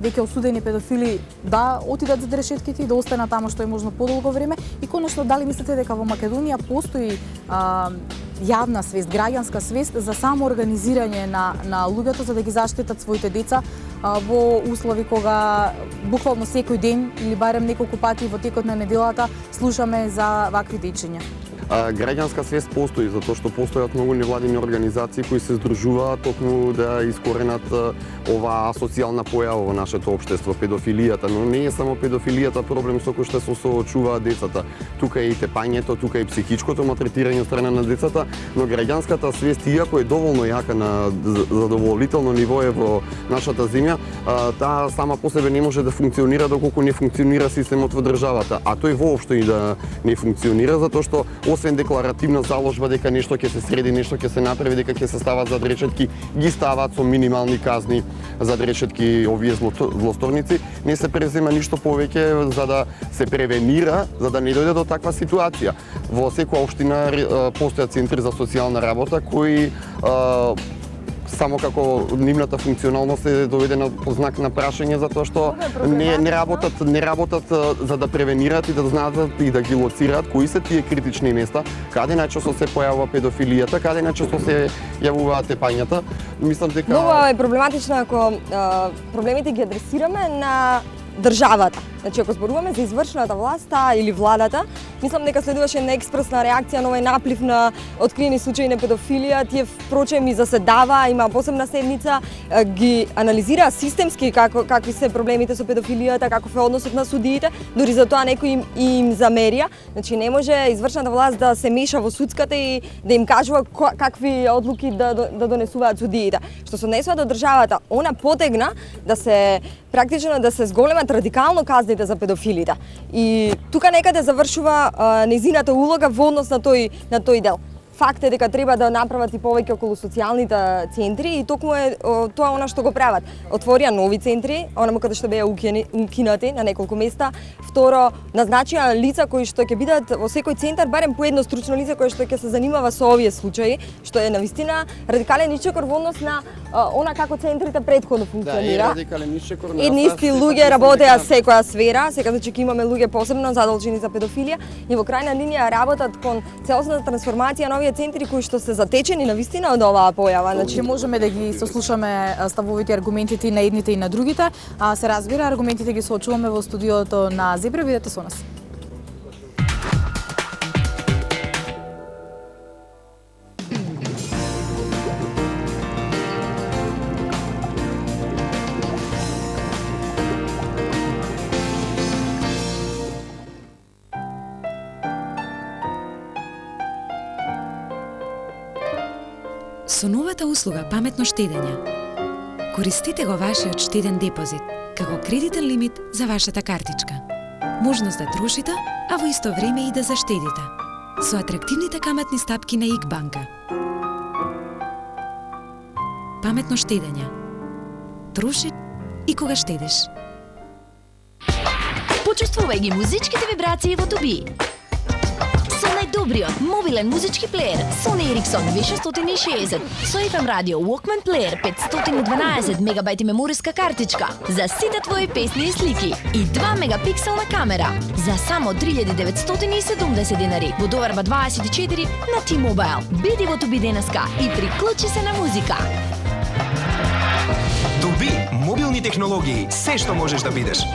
веќе осудени педофили да отидат за решетките и да останат таму што е можно подолго време? И конечно, дали мислите дека во Македонија постои јавна свест, граѓанска свест за само организирање на луѓето за да ги заштитат своите деца во услови кога буквално секој ден или барем неколку пати во текот на неделата слушаме за вакви дечиња? Граѓанска свест постои, затоа што постојат многу невладини организации кои се здружуваат токму да искоренат оваа социјална појава во нашето општество, педофилијата, но не е само педофилијата проблем со кој што се соочуваат децата. Тука е и тепањето, тука е и психичкото малтретирање од страна на децата, но граѓанската свест, иако е доволно јака на задоволително ниво во нашата земја, таа сама по себе не може да функционира доколку не функционира системот во државата, а тој воопшто и да не функционира затоа што освен декларативна заложба дека нешто ќе се среди, нешто ќе се направи, дека ќе се стават задрешетки, ги ставаат со минимални казни задрешетки овие злосторници, не се презема ништо повеќе за да се превенира, за да не дојде до таква ситуација. Во секоја општина постојат центри за социјална работа кои само како нивната функционалност е доведена под знак на прашање затоа што не работат за да превенираат и да знаат и да ги лоцираат кои се тие критични места, каде најчесто се појавува педофилијата, каде најчесто се јавуваат тепањата. Мислам дека многу е проблематично ако проблемите ги адресираме на државата. Значи, ако зборуваме за извршната власт или владата, мислам дека следуваше една експресна реакција на овој наплив на откриени случаи на педофилија. Тие впрочем и заседава, има посебна седница, ги анализира системски какви се проблемите со педофилијата, каков е односот на судиите, дури за тоа некој им замерија. Значи, не може извршната власт да се меша во судската и да им кажува какви одлуки да донесуваат судиите. Што се однесува до државата, она потегна да се практично да се зголемат радикално казните за педофилите. И тука некаде завршува нејзината улога во однос на тој дел. Факт е дека треба да направат и повеќе околу социјалните центри и токму е тоа она што го прават. Отворија нови центри, онаму каде што беа укинати на неколку места. Второ, назначија лица кои што ќе бидат во секој центар барем по едно стручно лице кое што ќе се занимава со овие случаи, што е навистина радикален исчекор во однос на она како центрите претходно функционира. Да, радикален исчекор на едни исти луѓе работеа секоја сфера, сега значи ќе имаме луѓе посебно задолжени за педофилија и во крајна линија работат кон целосната трансформација на овие центри кои што се затечени навистина од оваа појава. Значи можеме да ги сослушаме ставовите и аргументите на едните и на другите, а се разбира аргументите ги соочуваме во студиото на Зебра, бидете со нас. Со новата услуга Паметно штедење, користите го вашиот штеден депозит како кредитен лимит за вашата картичка. Можност да трошите, а во исто време и да заштедите. Со атрактивните каматни стапки на ИК банка. Паметно штедење. Троши и кога штедиш. Почувствувај ги музичките вибрации во Туби. Со најдобриот мобилен музички плеер Sony Ericsson V660 со FM радио Walkman плеер 512 мегабајти мемориска картичка за сите твои песни и слики и 2 мегапикселна камера за само 3970 денари во доверба 24 на T-Mobile. Биди во Туби денеска и приклучи се на музика. Туби, мобилни технологии, се што можеш да бидеш.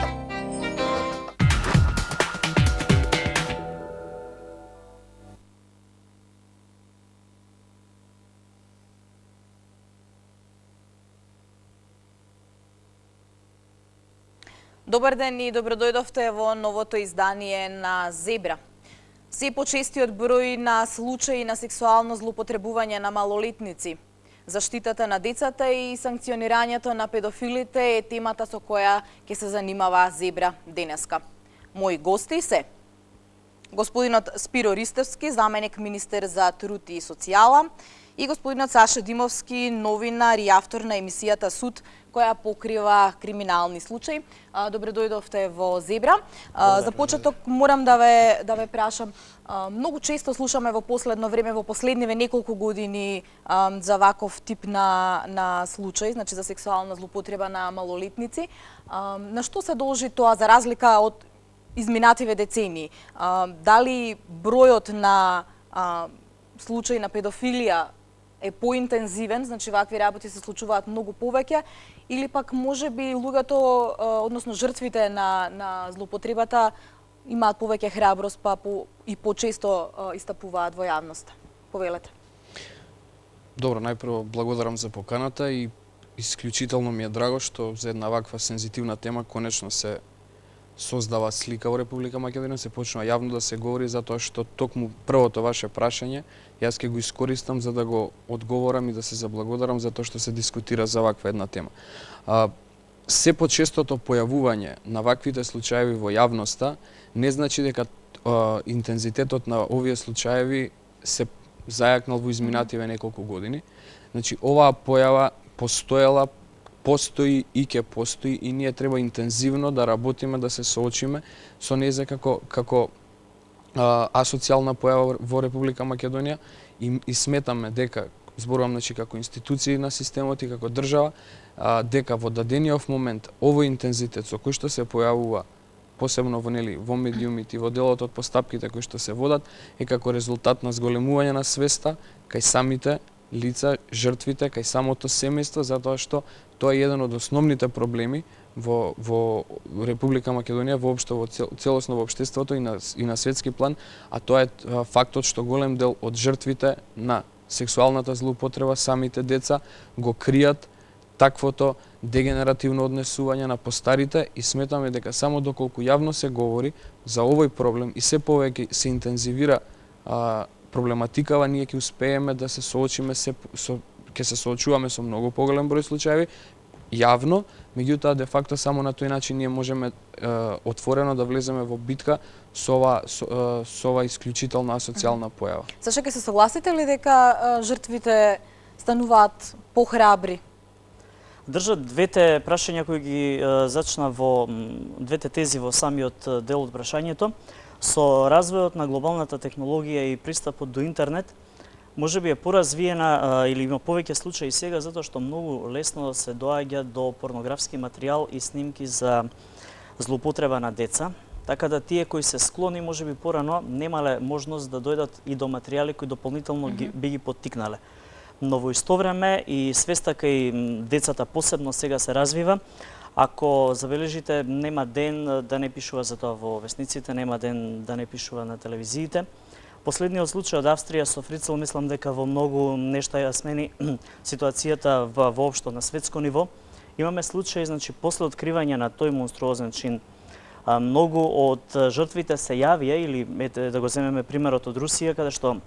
Добар ден и добродојдовте во новото издание на Зебра. Се почестиот број на случаи на сексуално злоупотребување на малолетници. Заштитата на децата и санкционирањето на педофилите е темата со која ќе се занимава Зебра денеска. Мои гости се господинот Спиро Ристевски, заменик министер за труд и социјала, и господинот Саша Димовски, новинар и автор на емисијата Суд, која покрива криминални случаи. Добре дојдовте во Зебра. За почеток морам да ве прашам, многу често слушаме во последно време, во последниве неколку години за ваков тип на случаи, значи за сексуална злоупотреба на малолетници. На што се должи тоа за разлика од изминативе децении? Дали бројот на случаи на педофилија е поинтензивен, значи вакви работи се случуваат многу повеќе, или пак може би луѓето, односно жртвите на злоупотребата имаат повеќе храброст и почесто истапуваат во јавноста? Повелете. Добро, најпрво благодарам за поканата и исклучително ми е драго што за една ваква сензитивна тема конечно се создава слика во Република Македонија, се почнува јавно да се говори, затоа што токму првото ваше прашање јас ќе го искористам за да го одговорам и да се заблагодарам за тоа што се дискутира за ваква една тема. Се почестото појавување на ваквите случаеви во јавноста не значи дека интензитетот на овие случаеви се зајакнал во изминативе неколку години. Значи оваа појава постои и ќе постои и ние треба интензивно да работиме, да се соочиме со нејзе како асоцијална појава во Република Македонија и сметаме дека, зборувам значи како институции на системот и како држава, дека во дадениот момент овој интензитет со кој што се појавува посебно во медиумите и во делот од постапките кои што се водат е како резултат на зголемување на свеста кај самите лица, жртвите, кај самото семејство, затоа што тоа е еден од основните проблеми во Република Македонија, воопшто во целосно во општеството и на светски план, а тоа е фактот што голем дел од жртвите на сексуалната злоупотреба, самите деца, го кријат таквото дегенеративно однесување на постарите и сметаме дека само доколку јавно се говори за овој проблем и се повеќе се интензивира проблематикава, ние ќе успееме да се соочиме ќе се соочуваме со многу поголем број случаеви јавно, меѓутоа де факто само на тој начин ние можеме отворено да влеземе во битка со ова исклучителна асоцијална појава. Саша, ќе се согласите ли дека жртвите стануваат похрабри? Држат двете прашања кои ги зачна во двете тези во самиот дел од прашањето. Со развојот на глобалната технологија и пристапот до интернет, може би е поразвиена или има повеќе случаи сега затоа што многу лесно се доаѓа до порнографски материјал и снимки за злоупотреба на деца, така да тие кои се склони може би порано немале можност да дојдат и до материјали кои дополнително би ги поттикнале. Но во исто време и свеста кај децата посебно сега се развива. Ако забележите, нема ден да не пишува за тоа во весниците, нема ден да не пишува на телевизиите. Последниот случај од Австрија со Фрицел, мислам дека во многу нешта ја смени ситуацијата воопшто на светско ниво. Имаме случаи, значи, после откривање на тој монструозен чин, многу од жртвите се јавија, или да го земеме примерот од Русија, каде што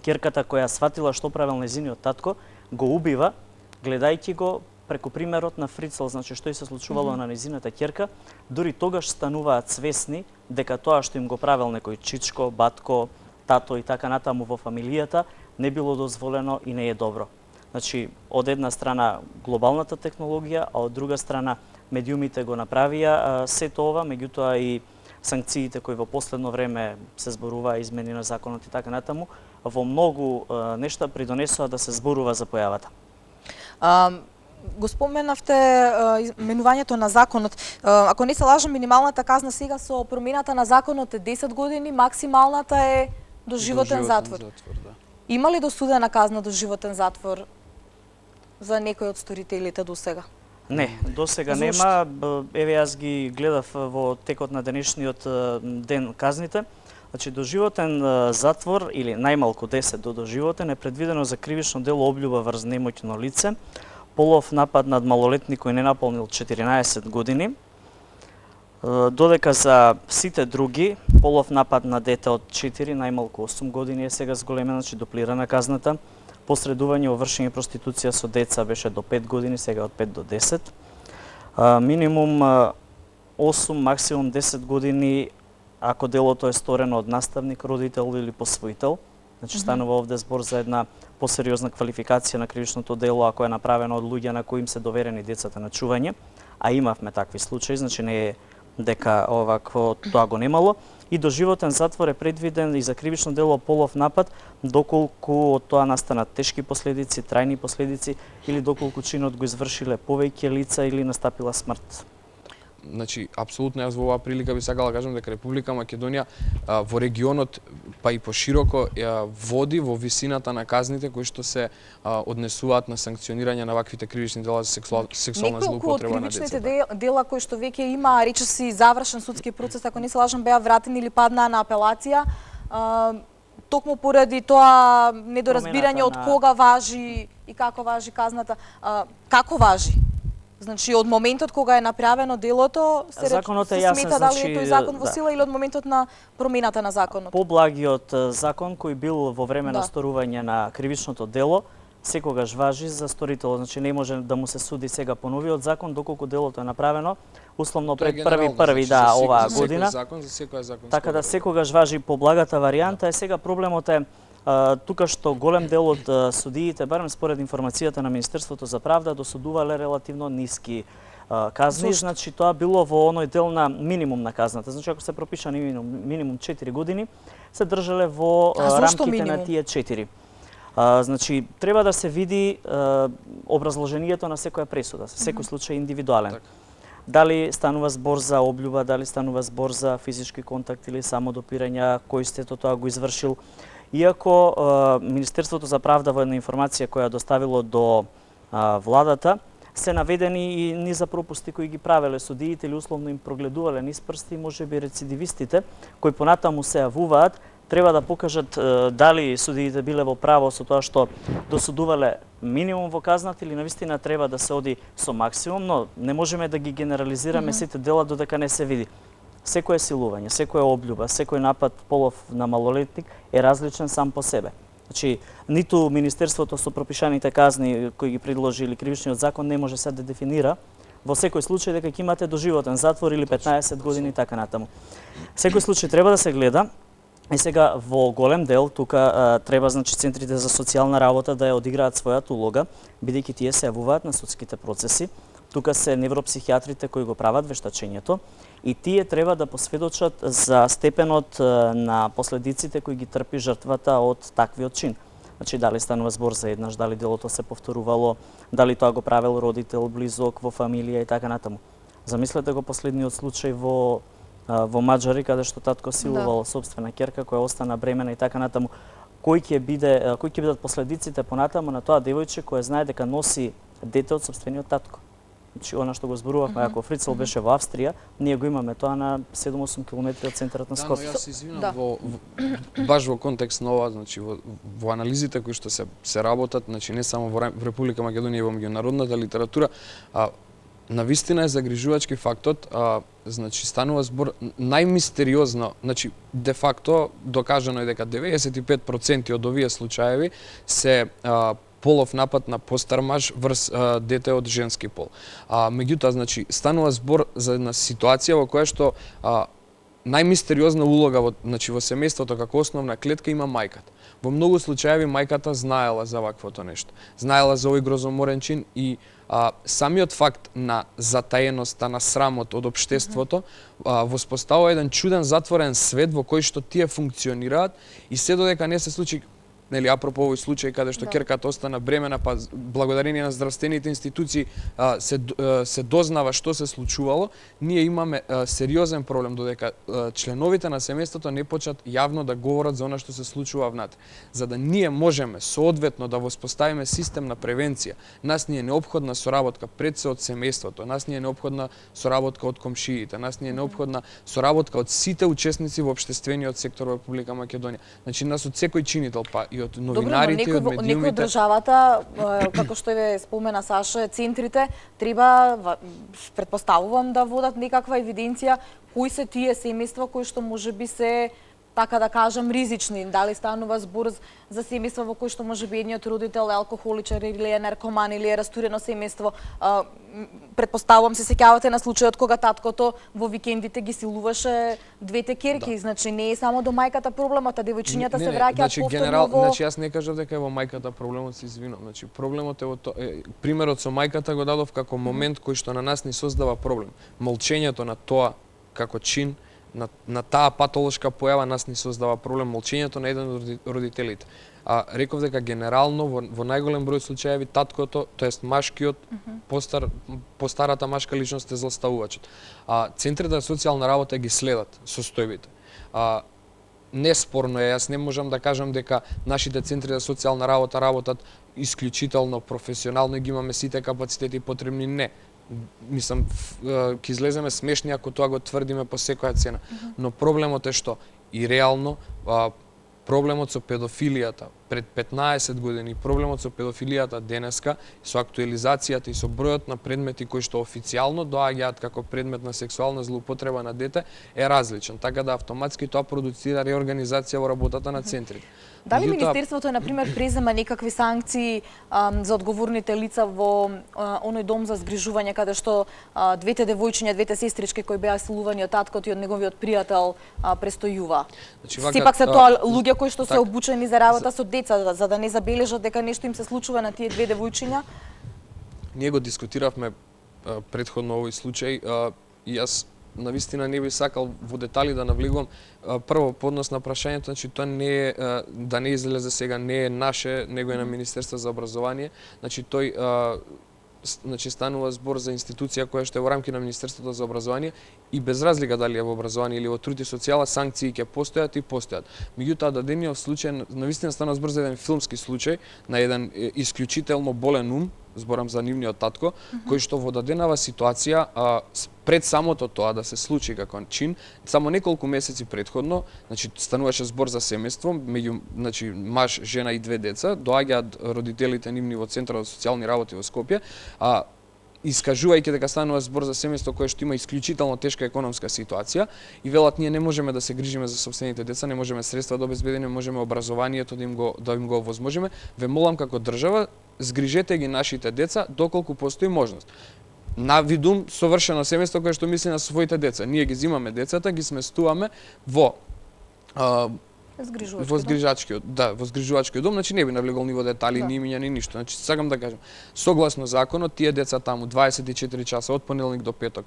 ќерката која сватила што правел нејзиниот татко, го убива, гледајќи го преку примерот на Фрицел, значи што и се случувало на нејзината ќерка, дури тогаш стануваат свесни дека тоа што им го правел некој чичко, батко, тато и така натаму во фамилијата не било дозволено и не е добро. Значи, од една страна глобалната технологија, а од друга страна медиумите го направија сето ова, меѓутоа и санкциите кои во последно време се зборува, измени на законот и така натаму, во многу нешта придонесоа да се зборува за појавата. Го споменавте менувањето на законот. Ако не се лажам, минималната казна сега со промената на законот е 10 години, максималната е доживотен затвор. Да. Има ли досудена казна доживотен затвор за некој од сторителите до сега? Не, до сега нема. Еве јас ги гледав во текот на денешниот ден казните. Значи, доживотен затвор или најмалку 10 до доживотен е предвидено за кривично дело облјуба врз неимотно лице, полов напад над малолетник кој не наполнил 14 години, додека за сите други полов напад на дете од 4, најмалку 8 години е сега зголемена, значи дуплирана казната. Посредување во вршење проституција со деца беше до 5 години, сега од 5 до 10. Минимум 8, максимум 10 години ако делото е сторено од наставник, родител или посвоител. Значи станува овде збор за една посериозна квалификација на кривичното дело ако е направено од луѓе на кои им се доверени децата на чување, а имавме такви случаи, значи не е дека овакво тоа го немало, и доживотен затвор е предвиден и за кривично дело полов напад доколку од тоа настанат тешки последици, трајни последици или доколку чинот го извршиле повеќе лица или настапила смрт. Значи, апсолутно јас во оваа прилика би сакала да кажам дека Република Македонија во регионот, па и пошироко, води во висината на казните кои што се однесуваат на санкционирање на ваквите кривични дела за сексуална злоупотреба на децата. Неколку од кривичните дела кои што веќе има речиси завршен судски процес, ако не се лажам, беа вратени или паднаа на апелација, токму поради тоа недоразбирање од кога важи и како важи казната. Како важи? Значи, од моментот кога е направено делото, се смета дали е тој закон во сила или од моментот на промената на законот? Поблагиот закон кој бил во време на сторување на кривичното дело, секогаш важи за сторителот. Значи, не може да му се суди сега по новиот закон, доколку делото е направено условно пред 1.1. оваа година. Така да секогаш важи поблагата варијанта. Сега проблемот е тука што голем дел од судиите, барем според информацијата на Министерството за правда, досудувале релативно ниски казни, значи тоа било во оној дел на минимум на казната. Значи ако се пропишани минимум 4 години, се држале во рамките на тие 4. Значи треба да се види образложението на секоја пресуда, секој случај индивидуален. Дали станува збор за облюба, дали станува збор за физички контакт или само допирање, кој сте тоа го извршил. Иако Министерството за правда во една информација која доставило до владата, се наведени и низа пропусти кои ги правеле судиите или условно им прогледувале низ прсти, можеби рецидивистите, кои понатаму се јавуваат, треба да покажат дали судиите биле во право со тоа што досудувале минимум во казната или навистина треба да се оди со максимум, но не можеме да ги генерализираме сите дела додека не се види. Секој силување, секој облюба, секој напад полов на малолетник е различен сам по себе. Значи, ниту Министерството со пропишаните казни кои ги предложи или кривичниот закон не може се да дефинира во секој случај дека ќе имате доживотен затвор или 15 години и така натаму. Секој случај треба да се гледа. И сега во голем дел тука треба значи центрите за социјална работа да ја одиграат својата улога, бидејќи тие се јавуваат на судските процеси. Тука се невропсихијатрите кои го прават вештачењето и тие треба да посведочат за степенот на последиците кои ги трпи жртвата од таквиот чин. Значи дали станува збор за еднаш, дали делото се повторувало, дали тоа го правел родител, близок, во фамилија и така натаму. Замислете го последниот случај во Маđари, каде што татко силувал собствена ќерка која остана бремена и така натаму. Кои ќе бидат последиците понатаму на тоа девојче кој знае дека носи дете од собствениот татко? Значи, она што го зборувавме, ако Фрицел беше во Австрија, ние го имаме тоа на 7-8 км од центарот на Скопје. Да, но јас извинам, баш во контекст на ова, значи во анализите кои што се работат, значи не само во Република Македонија и во меѓународната литература, навистина е загрижувачки фактот, значи станува збор најмистериозно, значи де факто докажано е дека 95% од овие случаеви се полов напад на постар маж врз дете од женски пол. Меѓутоа, значи, станува збор за една ситуација во која што најмистериозна улога во семејството како основна клетка има мајката. Во многу случаеви мајката знаела за ваквото нешто. Знаела за овој грозоморен чин и самиот факт на затаеноста, на срамот од општеството воспоставува еден чуден затворен свет во кој што тие функционираат и се додека не се случи, нели, апропо овој случај каде што ќерката остана бремена, па благодарение на здравствените институции се дознава што се случувало, ние имаме сериозен проблем додека членовите на семејството не почнат јавно да говорат за она што се случува внатре. За да ние можеме соодветно да воспоставиме систем на превенција, нас ни е неопходна соработка пред се од семејството, нас ни е неопходна соработка од комшиите, нас ни е неопходна соработка од сите учесници во општествениот сектор во Република Македонија. Значи нас од секој чинител, па и од новинарите, и од медиумите. Некој од државата, како што ве спомена Саша, центрите треба, предпоставувам, да водат некаква евиденција кои се тие семејства кои што можеби се така да кажам, ризични. Дали станува збор за семејство во кој што можеби едниот родител е алкохоличар или е наркоман или е растурено семејство. Претпоставувам се сеќавате на случајот кога таткото во викендите ги силуваше двете керки, значи не е само до мајката проблемот, а девојчињата се враќаат повторно во... Значи јас не кажав дека е во мајката проблемот, се извинувам. Значи проблемот е во примерот со мајката го дадов како момент кој што на нас ни создава проблем. Молчењето на тоа како чин, на таа патолошка појава нас ни создава проблем, молчењето на еден од родителите. Реков дека генерално во најголем број случаеви таткото, тоест машкиот, постарата машка личност е злоставувачот. Центрите за социјална работа ги следат состојбите. Неспорно е, јас не можам да кажам дека нашите центри за социјална работа работат исклучително професионално и ги имаме сите капацитети потребни, не. Мислам, ќе излеземе смешни ако тоа го тврдиме по секоја цена. Но проблемот е што и реално проблемот со педофилијата пред 15 години, проблемот со педофилијата денеска, со актуализацијата и со бројот на предмети кои што официјално доаѓаат како предмет на сексуална злоупотреба на дете е различен, така да автоматски тоа продуцира реорганизација во работата на центрите. Дали Министерството, например, презема некакви санкции за одговорните лица во оној дом за згрижување каде што двете девојчиња, двете сестрички кои беа силувани од таткото и од неговиот пријател престојува? Значи, Сепак се тоа луѓе кои што се обучени за работа со деца, за да не забележат дека нешто им се случува на тие две девојчиња? Ние го дискутиравме претходно овој случај и јас навистина не би сакал во детали да навлегувам. Прво, по однос на прашањето, значи тоа не е, да не излезе сега, не е наше, него е на Министерство за образование. Значи тој станува збор за институција која што е во рамки на Министерството за образование и без разлика дали е во образование или во труд и социјала, санкции ќе постојат и постојат. Меѓутоа, дадениот случај, навистина станува збор за еден филмски случај на еден исклучително болен ум, зборам за нивниот татко, кој што во даденава ситуација, пред самото тоа да се случи како чин, само неколку месеци претходно, значи стануваше збор за семејство меѓу, значи маж, жена и две деца, доаѓаат родителите нивни во Центарот за социјални работи во Скопје, искажувајќи дека станува збор за семејство кое што има исклучително тешка економска ситуација и велат ние не можеме да се грижиме за сопствените деца, не можеме средства да обезбедиме, можеме образованието да им го овозможиме, ве молам како држава згрижете ги нашите деца доколку постои можност. На видум совршено семејство кое што мисли на своите деца. Ние ги зимаме децата, ги сместуваме во згрижувачкиот дом, значи не би навлегол ни во детали, ни имиња, ни ништо. Значи сакам да кажам, согласно законот, тие деца таму 24 часа од понеделник до петок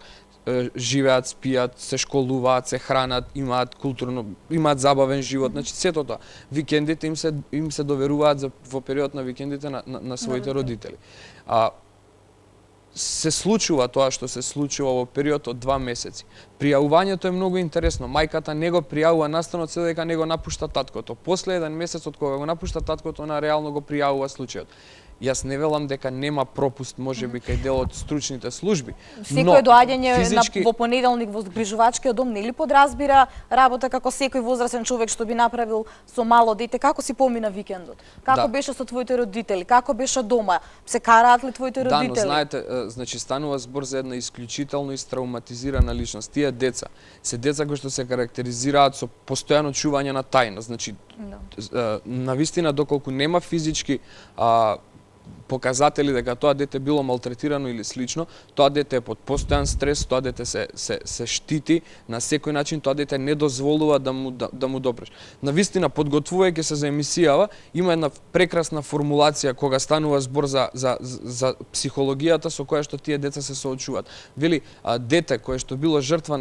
живеат, спијат, се школуваат, се хранат, имаат забавен живот, значи сето тоа. Викендите им се доверуваат во период на викендите на своите родители. Се случува тоа што се случува во период од 2 месеци. Пријавувањето е многу интересно. Мајката не го пријавува настанот се дека не го напушта таткото. После 1 месец од кога го напушта таткото, она реално го пријавува случајот. Јас не велам дека нема пропуст, можеби кај дел од стручните служби. Секој доаѓање во понеделник во згрижувачкиот дом нели подразбира работа како секој возрасен човек што би направил со мало дете. Како си помина викендот? Како беше со твоите родители? Како беше дома? Се караат ли твоите родители? Да, но знаете, значи станува збор за една исклучително истравматизирана личност. Тие деца се деца кои што се карактеризираат со постојано чување на тајна. Значи навистина доколку нема физички показатели дека тоа дете било малтретирано или слично, тоа дете е под постојан стрес, тоа дете се штити на секој начин, тоа дете не дозволува да му допреш. Навистина, подготвувајќи се за емисијава, има една прекрасна формулација кога станува збор за психологијата со која што тие деца се соочуваат. Вели, дете кое што било жртва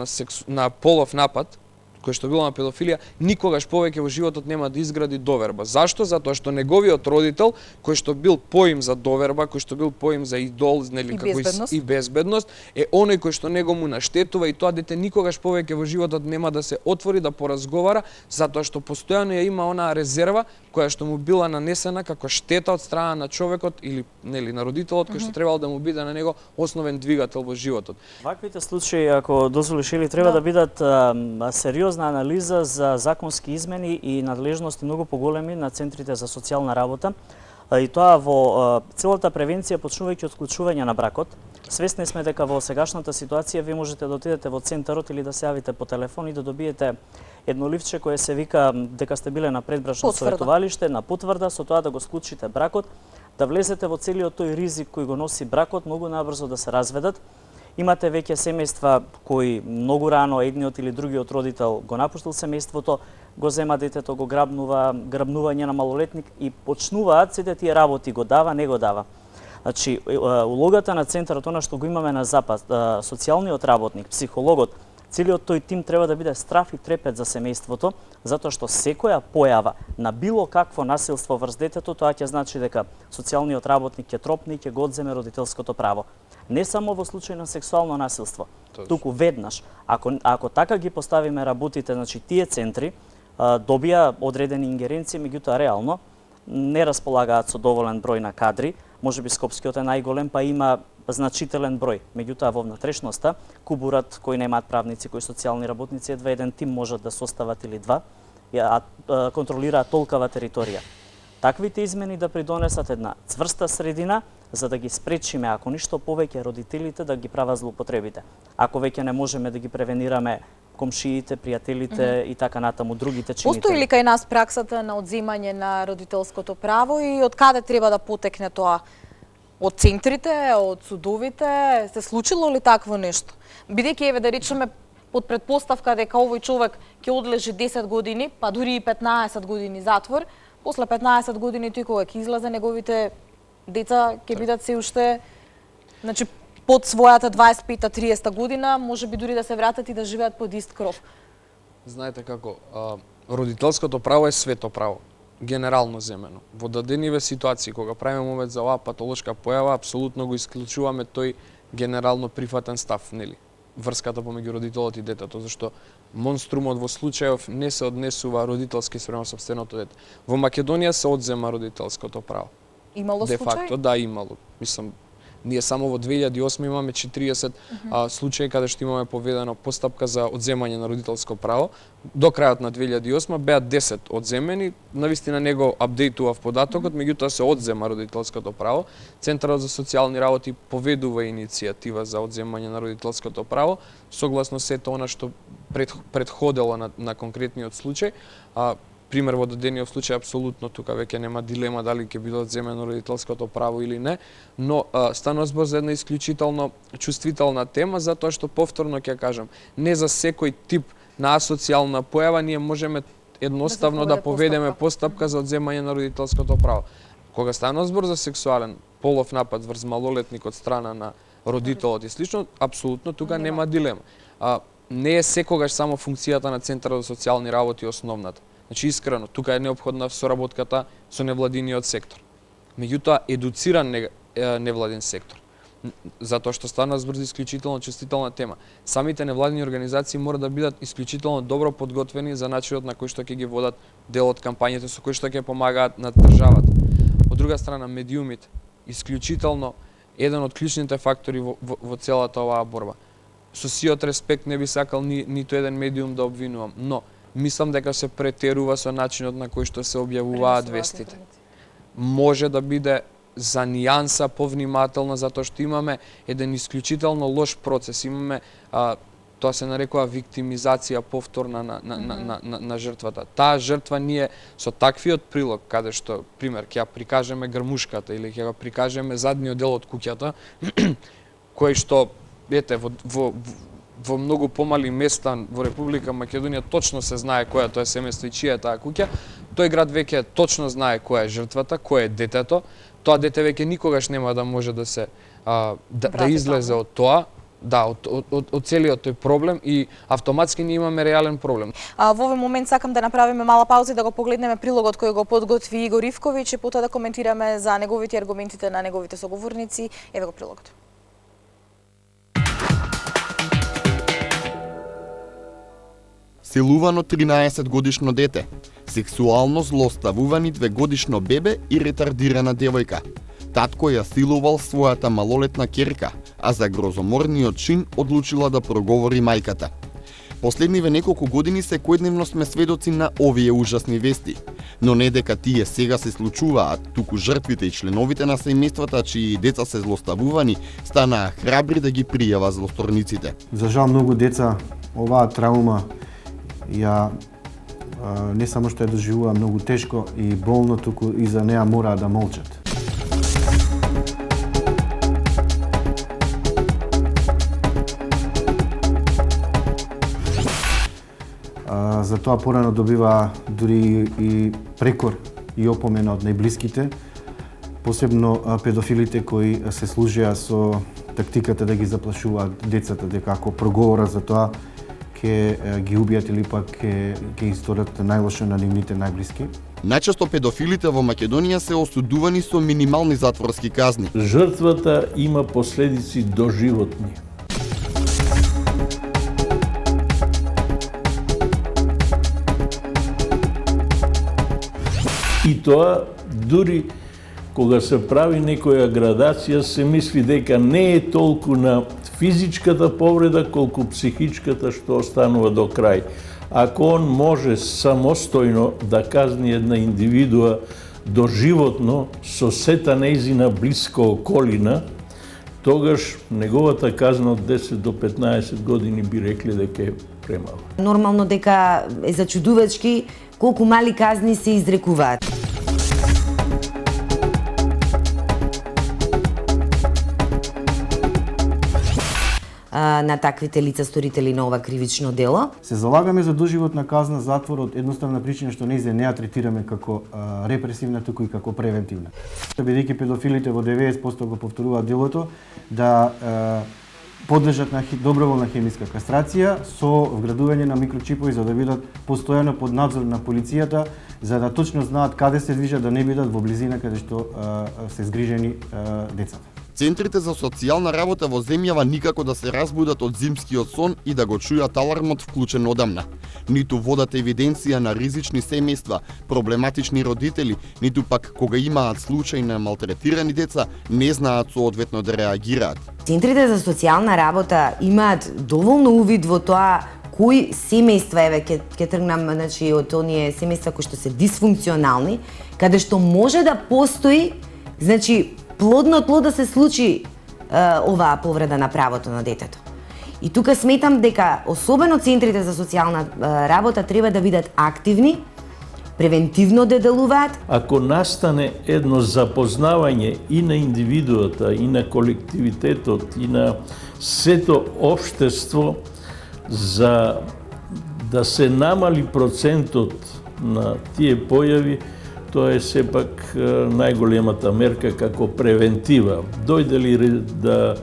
на полов напад, кој што било на педофилија, никогаш повеќе во животот нема да изгради доверба. Зашто? Затоа што неговиот родител, кој што бил поим за доверба, кој што бил поим за идол, нели, и безбедност, е оној кој што него му наштетува и тоа дете никогаш повеќе во животот нема да се отвори, да поразговара, затоа што постојано ја има онаа резерва која што му била нанесена како штета од страна на човекот или нели на родителот кој што требало да му биде на него основен двигател во животот. Ваквите случаи, ако дозволиш, или треба да бидат сериозна анализа за законски измени и надлежности многу поголеми на центрите за социјална работа, и тоа во целата превенција почнувајќи од вклучување на бракот, Свесни сме дека во сегашната ситуација ви можете да отидете во центарот или да се јавите по телефон и да добиете едно ливче кое се вика дека сте биле на предбрачно советувалиште, на потврда, со тоа да го склучите бракот, да влезете во целиот тој ризик кој го носи бракот, многу набрзо да се разведат. Имате веќе семејства кои многу рано едниот или другиот родител го напуштил семејството, го зема детето, го грабнување на малолетник и почнуваат сите тие работи, го дава, не го дава. Значи, улогата на центарот, она што го имаме на запад, социјалниот работник, психологот, целиот тој тим треба да биде страф и трепет за семејството, затоа што секоја појава на било какво насилство врз детето, тоа ќе значи дека социјалниот работник ќе тропне и ќе го одземе родителското право. Не само во случај на сексуално насилство, туку веднаш. Ако така ги поставиме работите, значи тие центри добија одредени ингеренции, меѓутоа реално не располагаат со доволен број на кадри. Можеби Скопскиот е најголем, па има значителен број. Меѓутоа во внатрешноста, кубурат кои немаат правници, кои социјални работници, едва еден тим можат да состават или два, а контролираат толкава територија. Таквите измени да придонесат една цврста средина, за да ги спречиме, ако ништо повеќе, родителите да ги прават злоупотребите. Ако веќе не можеме да ги превенираме комшиите, пријателите и така натаму, другите чинители. Постои ли кај нас праксата на одземање на родителското право и од каде треба да потекне тоа? Од центрите, од судовите? Се случило ли такво нешто? Бидејќи, еве да речеме, под предпоставка дека овој човек ќе одлежи 10 години, па дури и 15 години затвор, после 15 години тој кога ќе излезе, неговите деца ќе бидат се уште, значи, под својата 25-30 година, може би дури да се вратат и да живеат под ист кров. Знаете како, родителското право е свето право, генерално земено. Во дадениве ситуации, кога правиме момент за оваа патолошка појава, апсолутно го исклучуваме тој генерално прифатен став, нели? Врската помеѓу родителот и детето, зашто монструмот во случајов не се однесува родителски спрема сопственото дете. Во Македонија се одзема родителското право. Имало случај? Де факто, да, имало. Мислам, ние само во 2008 имаме 40 случаи каде што имаме поведено постапка за одземање на родителско право. До крајот на 2008 беа 10 одземени, навистина него апдейтував податокот, меѓутоа се одзема родителското право. Центарот за социјални работи поведува иницијатива за одземање на родителското право, согласно сето она што претходело на конкретниот случај. Пример во дадениот случај, апсолутно тука веќе нема дилема дали ќе биде одземено родителското право или не, но станува збор за една исклучително чувствителна тема, затоа што повторно ќе кажам, не за секој тип на асоцијална појава ние можеме едноставно да поведеме постапка за одземање на родителското право. Кога станува збор за сексуален полов напад врз малолетник од страна на родителот и слично, апсолутно тука нема дилема. Не е секогаш само функцијата на Центарот за социјални работи основната. Значи, искрено, тука е неопходна соработката со невладиниот сектор. Меѓутоа, едуциран невладин сектор. Затоа што стана збор за исклучително чувствителна тема. Самите невладини организации мора да бидат исклучително добро подготвени за начинот на кој што ќе ги водат дел од кампањите, со кој што ќе помагаат на државата. Од друга страна, медиумите, исклучително еден од клучните фактори во целата оваа борба. Со сиот респект не би сакал ниту еден медиум да обвинувам, но мислам дека се претерува со начинот на кој што се објавуваат вестите. Може да биде за нијанса повнимателно, затоа што имаме еден исклучително лош процес. Имаме, тоа се нарекува виктимизација повторна на жртвата. Таа жртва ние со таквиот прилог, каде што, пример, ќе ја прикажеме грмушката или ќе ја прикажеме задниот дел од куќата, кој што, ете, во многу помали места во Република Македонија точно се знае која тоа семејство и чија е таа куќа. Тој град веќе точно знае која е жртвата, кој е детето. Тоа дете веќе никогаш нема да може да се да излезе од тоа, да, од целиот тој проблем и автоматски ние имаме реален проблем. Во овој момент сакам да направиме мала пауза и да го погледнеме прилогот кој го подготви Игор Ивковиќ и потоа да коментираме за неговите аргументите на неговите соговорници. Еве го прилогот. Силувано 13-годишно дете, сексуално злоставувани 2-годишно бебе и ретардирана девојка. Татко ја силувал својата малолетна ќерка, а за грозоморниот чин одлучила да проговори мајката. Последниве неколку години секојдневно сме сведоци на овие ужасни вести. Но не дека тие сега се случуваат, туку жртвите и членовите на семејствата чии деца се злоставувани станаа храбри да ги пријава злосторниците. За жал многу деца оваа траума ја не само што ја доживува многу тешко и болно, туку и за неа мораа да молчат. Затоа порано добива дури и прекор и опомена од најблиските, посебно педофилите кои се служеа со тактиката да ги заплашуваат децата дека ако проговора за тоа ќе ги убијат или пак ќе исторат најлошо на нивните најблиски. Најчесто педофилите во Македонија се осудувани со минимални затворски казни. Жртвата има последици доживотни. И тоа, дури кога се прави некоја градација, се мисли дека не е толку на физичката повреда, колку психичката што останува до крај. Ако он може самостојно да казни една индивидуа доживотно со сета нејзина блиска околина, тогаш неговата казна од 10 до 15 години би рекле дека е премала. Нормално дека е зачудувачки колку мали казни се изрекуваат. На таквите лица сторители на ова кривично дело. Се залагаме за доживотна казна затвор од едноставна причина што ние не ја третираме како репресивна, туку и како превентивна. Бидејќи педофилите во 90% го повторуваат делото, да подлежат на доброволна хемиска кастрација со вградување на микрочипови за да бидат постојано под надзор на полицијата, за да точно знаат каде се движат, да не бидат во близина каде што се згрижени децата. Центрите за социјална работа во земјава никако да се разбудат од зимскиот сон и да го чујат алармот вклучен одамна. Ниту водат евиденција на ризични семејства, проблематични родители, ниту пак кога имаат случаи на малтретирани деца, не знаат соодветно да реагираат. Центрите за социјална работа имаат доволно увид во тоа кои семејства, еве ќе тргнам, значи од оние семејства кои што се дисфункционални, каде што може да постои, значи плодно тло да се случи оваа повреда на правото на детето. И тука сметам дека особено центрите за социјална работа треба да бидат активни, превентивно да делуваат. Ако настане едно запознавање и на индивидуата, и на колективитетот, и на сето општество за да се намали процентот на тие појави, тоа е сепак најголемата мерка како превентива. Дојде ли да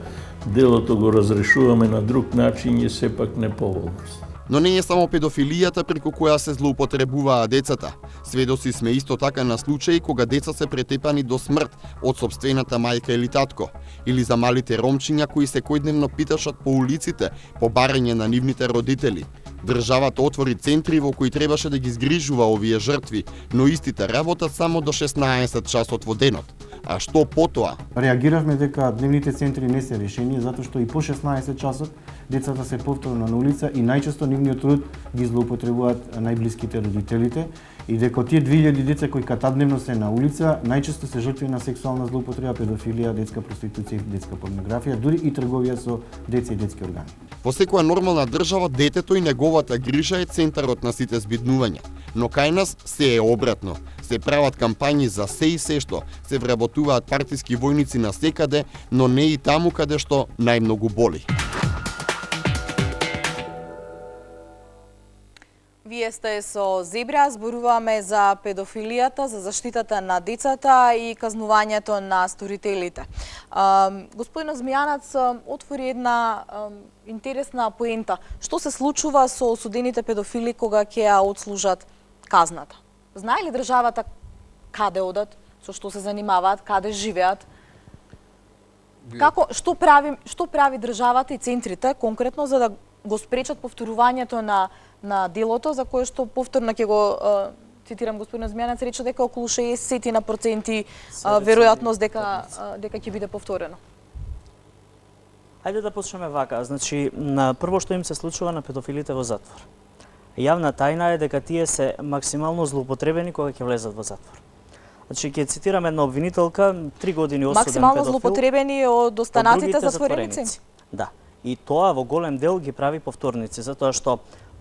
делото го разрешуваме на друг начин е сепак неповолност. Но не е само педофилијата преку која се злоупотребуваа децата. Сведоци сме исто така на случаи кога деца се претепани до смрт од сопствената мајка или татко, или за малите ромчиња кои секојдневно питашат по улиците по барање на нивните родители. Државата отвори центри во кои требаше да ги згрижува овие жртви, но истите работат само до 16 часот во денот. А што потоа? Реагиравме дека дневните центри не се решени, затоа што и по 16 часот децата се повторно на улица и најчесто нивниот труд ги злоупотребуваат најблиските родителите и дека тие 2000 деца кои катадневно се на улица најчесто се жртви на сексуална злоупотреба, педофилија, детска проституција, детска порнографија, дури и трговија со деца и детски органи. Во секоја нормална држава детето и неговата грижа е центарот на сите збиднувања, но кај нас се е обратно. Се прават кампањи за се и се што, се вработуваат партиски војници на секаде, но не и таму каде што најмногу боли. Вие сте со Зебра, зборуваме за педофилијата, за заштитата на децата и казнувањето на сторителите. Господин Змијанац отвори една интересна поента. Што се случува со осудените педофили кога ќе ја отслужат казната? Знае ли државата каде одат, со што се занимаваат, каде живеат? Што прави државата и центрите конкретно за да го спречат повторувањето на делото за кое што повторно ќе го цитирам господин Змијанац, рече дека околу 60% веројатност дека ќе биде повторено. Хајде да почнеме вака. Значи, прво што им се случува на педофилите во затвор. Јавна тајна е дека тие се максимално злоупотребени кога ќе влезат во затвор. Значи, ќе цитирам една обвинителка, 3 години осуден педофил. Максимално злоупотребени од останатите затвореници? Да. И тоа во голем дел ги прави повторници, затоа што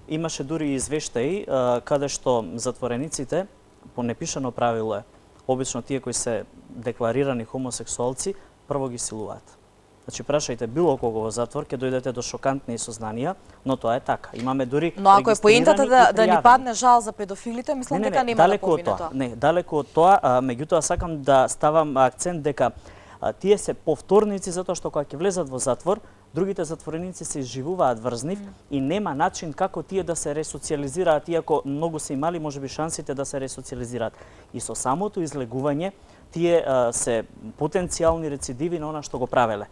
имаше дури извештаи каде што затворениците, по непишано правило е, обично тие кои се декларирани хомосексуалци, прво ги силуваат. Значи, прашајте било кого во затвор, ќе дојдете до шокантни сознанија, но тоа е така. Имаме дури но ако е поентата да ни падне жал за педофилите, мислам дека нема да помине тоа. Не, далеко од тоа, меѓутоа сакам да ставам акцент дека тие се повторници затоа што кога ќе влезат во затвор, другите затвореници се изживуваат врз нив и нема начин како тие да се ресоциализираат, иако многу се имали можеби шансите да се ресоциализираат. И со самото излегување тие се потенцијални рецидиви на она што го правеле.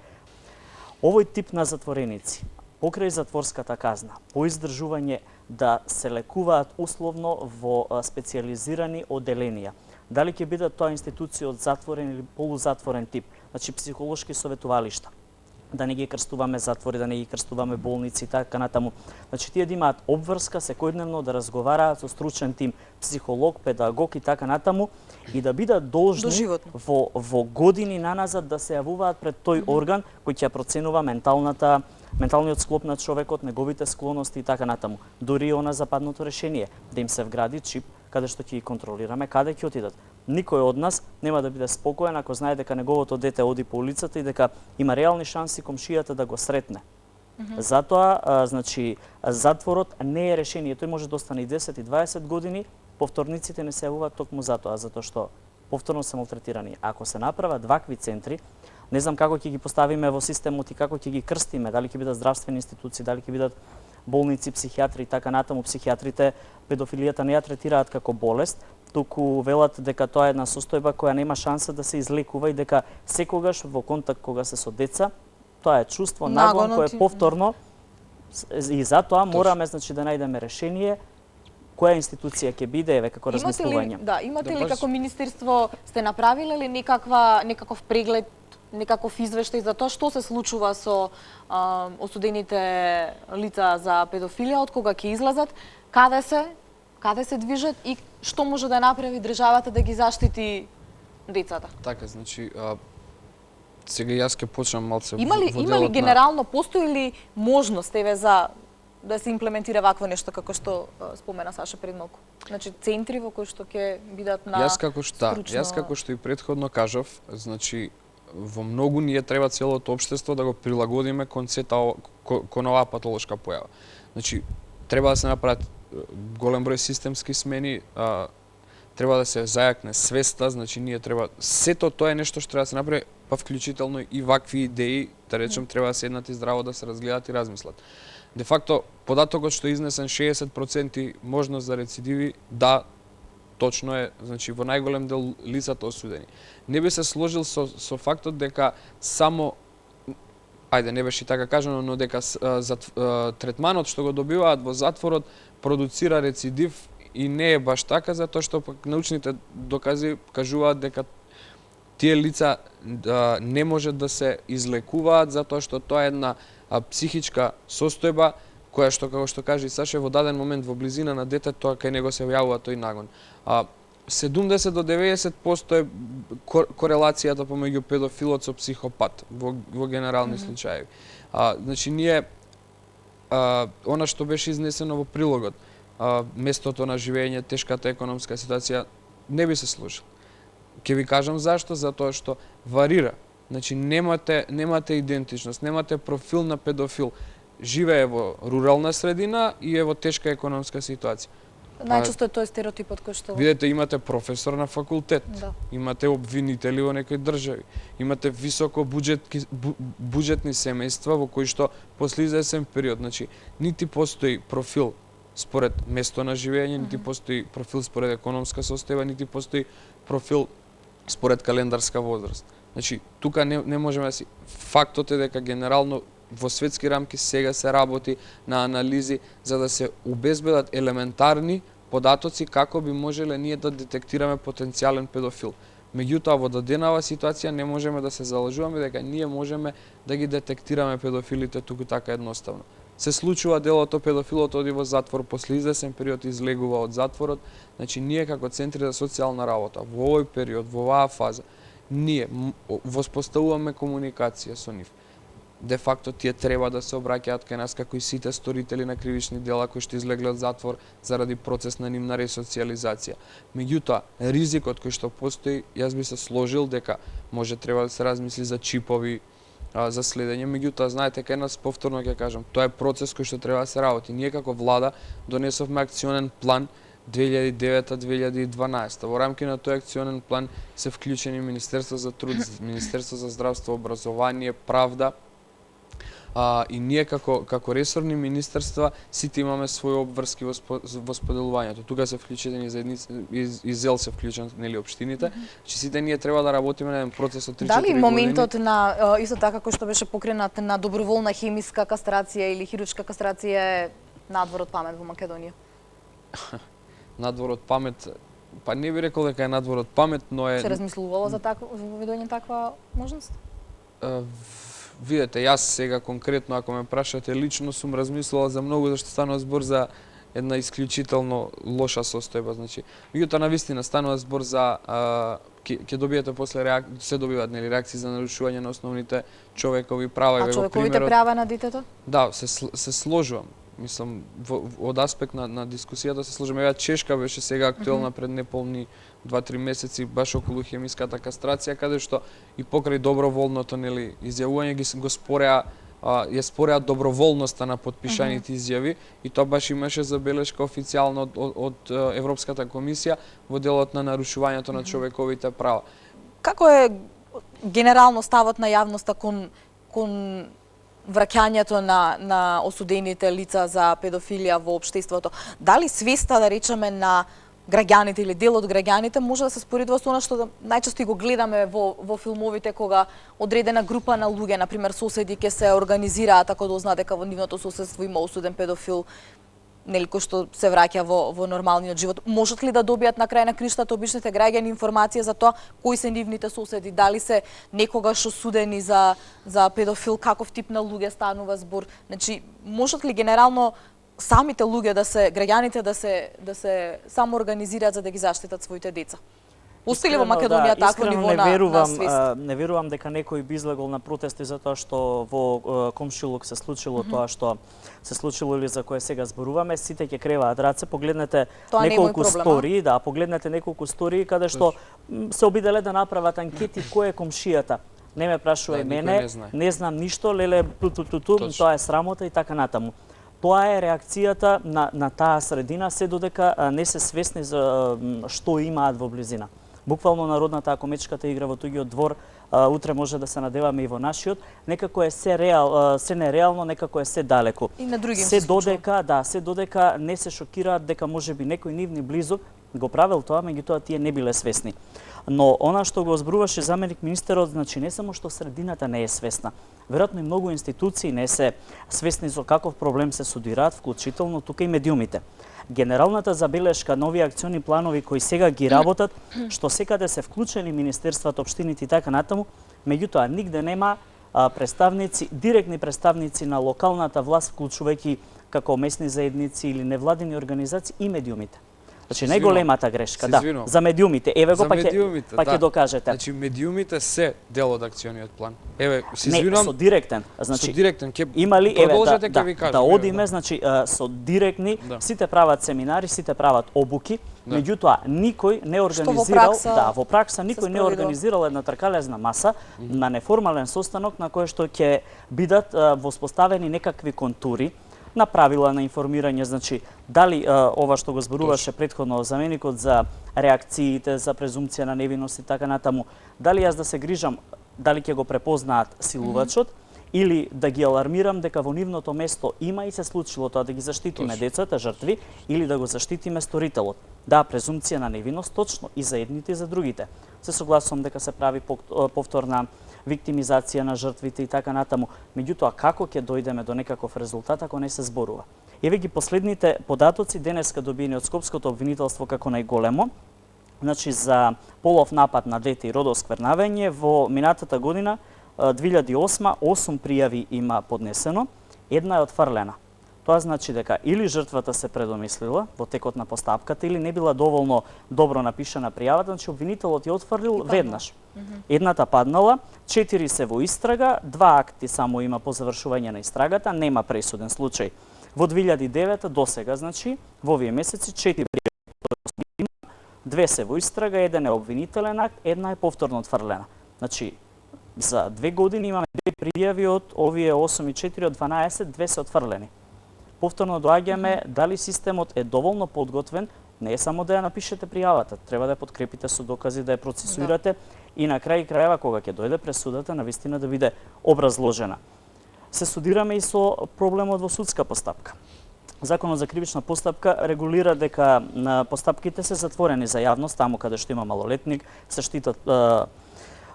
Овој тип на затвореници, покрај затворската казна, по издржување да се лекуваат условно во специјализирани оделенија. Дали ќе бидат тоа институции од затворен или полузатворен тип, значи психолошки советувалишта, да не ги крстуваме затвори, да не ги крстуваме болници и така натаму. Значи тие да имаат обврска секојдневно да разговараат со стручен тим, психолог, педагог и така натаму и да бидат должни во години наназад да се јавуваат пред тој орган кој ќе проценува менталниот склоп на човекот, неговите склоности и така натаму. Дури и она западното решение да им се вгради чип каде што ќе ги контролираме каде ќе отидат. Никој од нас нема да биде спокоен ако знае дека неговото дете оди по улицата и дека има реални шанси комшијата да го сретне. Затоа, значи, затворот не е решение. Тој може да остане и 10 и 20 години, повторниците не се јавуваат токму затоа што повторно се малтретирани. Ако се направат вакви центри, не знам како ќе ги поставиме во системот и како ќе ги крстиме, дали ќе бидат здравствени институции, дали ќе бидат болници, психијатри и така натаму. Психијатрите педофилијата не ја третираат како болест, туку велат дека тоа е една состојба која нема шанса да се излекува и дека секогаш во контакт кога се со деца, тоа е чувство, нагон кој е повторно и затоа мораме значи да најдеме решение која институција ќе биде еве како размислување. Имате ли како министерство сте направиле ли некаков преглед, некаков извештај за тоа што се случува со осудените лица за педофилија, од кога ќе излезат, каде се движат и што може да направи државата да ги заштити децата? Така, значи, сега јас ќе почнам малце Има ли генерално, постои ли можност еве за да се имплементира вакво нешто како што спомена Саша пред малку? Значи центри во кои што ќе бидат на Јас како што и претходно кажав, значи во многу ние треба целото општество да го прилагодиме кон оваа патолошка појава. Значи треба да се направат голем број системски смени, треба да се зајакне свеста, значи ние треба сето тоа е нешто што треба да се направи, па вклучително и вакви идеи, да речем, треба да седнат и здраво да се разгледат и размислат. Де факто, податокот што изнесен 60% можност за рецидиви, да, точно е, значи во најголем дел лицата осудени. Не би се сложил со фактот дека само, ајде не беше така кажано, но дека третманот што го добиваат во затворот продуцира рецидив и не е баш така, затоа што пак научните докази кажуваат дека тие лица не можат да се излекуваат затоа што тоа е една психичка состојба која што, како што кажа и Саше, во даден момент во близина на детето тоа кај него се јавува тој нагон. 70 до 90% е корелацијата помеѓу педофилот со психопат во генерални случаи. Значи ние она што беше изнесено во прилогот, местото на живење, тешката економска ситуација, не би се сложил. Ќе ви кажам зашто, затоа што варира. Значи немате идентичност, немате профил на педофил. Живее во рурална средина и е во тешка економска ситуација. Најчесто е тој стереотипот кој што... Видете, имате професор на факултет, имате обвинители во некои држави, имате високо буџетни семејства во кои што после извесен период, значи, нити постои профил според место на живење, нити постои профил според економска состојба, нити постои профил според календарска возраст. Значи, тука не можеме да си... Фактот е дека генерално во светски рамки сега се работи на анализи за да се обезбедат елементарни податоци како би можеле ние да детектираме потенцијален педофил. Меѓутоа, во даденава ситуација не можеме да се залажуваме дека ние можеме да ги детектираме педофилите туку така едноставно. Се случува делото, педофилот оди во затвор, после извесен период излегува од затворот. Значи, ние како центри за социјална работа, во овој период, во оваа фаза, ние воспоставуваме комуникација со нив. Де факто тие треба да се обраќаат кај нас како и сите сторители на кривични дела кои што излегле од затвор заради процес на нивна ресоциализација. Меѓутоа, ризикот кој што постои, јас би се сложил дека може треба да се размисли за чипови за следење. Меѓутоа, знаете, кај нас повторно ќе кажам, тоа е процес кој што треба да се работи. Ние како влада донесовме акционен план 2009-2012. Во рамки на тој акционен план се вклучени Министерство за труд, Министерство за здравство, образование, правда, и ние како ресорни министерства сите имаме своји обврски во споделувањето. Тука се вклучени заедници и ЗЕЛ се вклучени нели општините. Че сите ние треба да работиме на еден процес од 3-4 години. Дали моментот на исто така кој што беше покренат на доброволна хемиска кастрација или хируршка кастрација е надвор од памет во Македонија? Надвор од памет, па не би рекол дека е надвор од памет, но е... Се размислувало за воведување таква можност? Видете, јас сега конкретно, ако ме прашате, лично сум размислувал за многу, зашто станува збор за една исклучително лоша состојба. Значи, меѓутоа навистина станува збор за ќе добиете после се добиваат нели реакции за нарушување на основните човекови права. А човековите права на детето? Да, се сложувам. Мислам, од аспект на дискусијата се сложим. Ева Чешка беше сега актуелна пред неполни 2-3 месеци баш околу хемиската кастрација, каде што и покрај доброволното нели изјавување го спореа доброволноста на потпишаните изјави и тоа баш имаше забелешка официјално од Европската комисија во делот на нарушувањето на човековите права. Како е генерално ставот на јавноста кон враќањето на осудените лица за педофилија во општеството? Дали свеста, да речеме, на граѓаните или дел од граѓаните може да се споредува со она што најчесто го гледаме во филмовите, кога одредена група на луѓе, на пример соседи, ќе се организираат ако дознаат дека во нивното соседство има осуден педофил, нели, кој што се враќа во нормалниот живот. Можат ли да добијат на крај на криштата обичните граѓани информација за тоа кои се нивните соседи, дали се некогаш осудени за педофил, каков тип на луѓе станува збор? Значи, можат ли генерално самите луѓе граѓаните да се самоорганизираат за да ги заштитат своите деца? Постои ли во Македонија такво ниво на свест? Не верувам дека некој би излегол на протести затоа што во комшилук се случило тоа што се случило или за кое сега зборуваме. Сите ќе креваат раце, погледнете неколку стории, погледнете неколку стории каде што се обиделе да направат анкети кој е комшијата. Не ме прашувај мене, не знам ништо, леле тоа е срамота и така натаму. Тоа е реакцијата на таа средина, се додека не се свесни за што имаат во близина. Буквално народната ако мечката игра во туѓиот двор, утре може да се надеваме и во нашиот, некако е се нереално, некако е се далеко. И на други се додека не се шокираат дека можеби некој нивни близок го правел тоа, меѓутоа тие не биле свесни. Но она што го зборуваше заменик министерот, значи не само што средината не е свесна, веројатно и многу институции не се свесни за каков проблем се судираат, вклучително тука и медиумите. Генералната забелешка, нови акциони планови кои сега ги работат, што секаде се вклучени министерствата, општините и така натаму, меѓутоа нигде нема представници, директни представници на локалната власт, вклучувајќи како местни заедници или невладини организации и медиумите. Значи најголемата грешка, за медиумите. Еве го па ќе докажете. Значи медиумите се дел од акциониот план. Еве, се извинувам. Не, со директен. Значи со директен ќе продолжете ќе ви кажам. Да одиме, значи со директни, сите прават семинари, сите прават обуки, меѓутоа никој не организирал, во пракса никој не организирал една тркалезна маса на неформален состанок на кој што ќе бидат воспоставени некакви контури на правила на информирање, значи дали ова што го зборуваше претходно заменикот за реакциите, за презумпција на невиност и така натаму, дали јас да се грижам дали ќе го препознаат силувачот или да ги алармирам дека во нивното место има и се случило тоа, да ги заштитиме децата жртви или да го заштитиме сторителот. Да, презумпција на невиност точно и за едните и за другите. Се согласувам дека се прави повторна виктимизација на жртвите и така натаму. Меѓутоа, како ќе дојдеме до некаков резултат ако не се зборува? Еве ги последните податоци денеска добиени од Скопското обвинителство како најголемо. Значи за полов напад на дете и родосквернавање во минатата година 2008 8 пријави има поднесено, една е отфрлена. Тоа значи дека или жртвата се предомислила во текот на постапката или не била доволно добро напишана пријавата, значи обвинителот ја отфрлил веднаш. Едната паднала, 4 се во истрага, 2 акти само има по завршување на истрагата, нема пресуден случај. Во 2009 досега, значи, во овие месеци 4 пријави, 2 се во истрага, 1 е обвинителен акт, една е повторно отфрлена. Значи, за 2 години имаме 2 пријави од овие 8 и 4 од 12, 2 се отфрлени. Повторно доаѓаме дали системот е доволно подготвен, не е само да ја напишете пријавата, треба да ја подкрепите со докази, да ја процесуирате и на крај крајава кога ќе дојде пресудата навистина да биде образложена. Се судираме и со проблемот во судска постапка. Законот за кривична постапка регулира дека постапките се затворени за јавност, таму каде што има малолетник, се штитат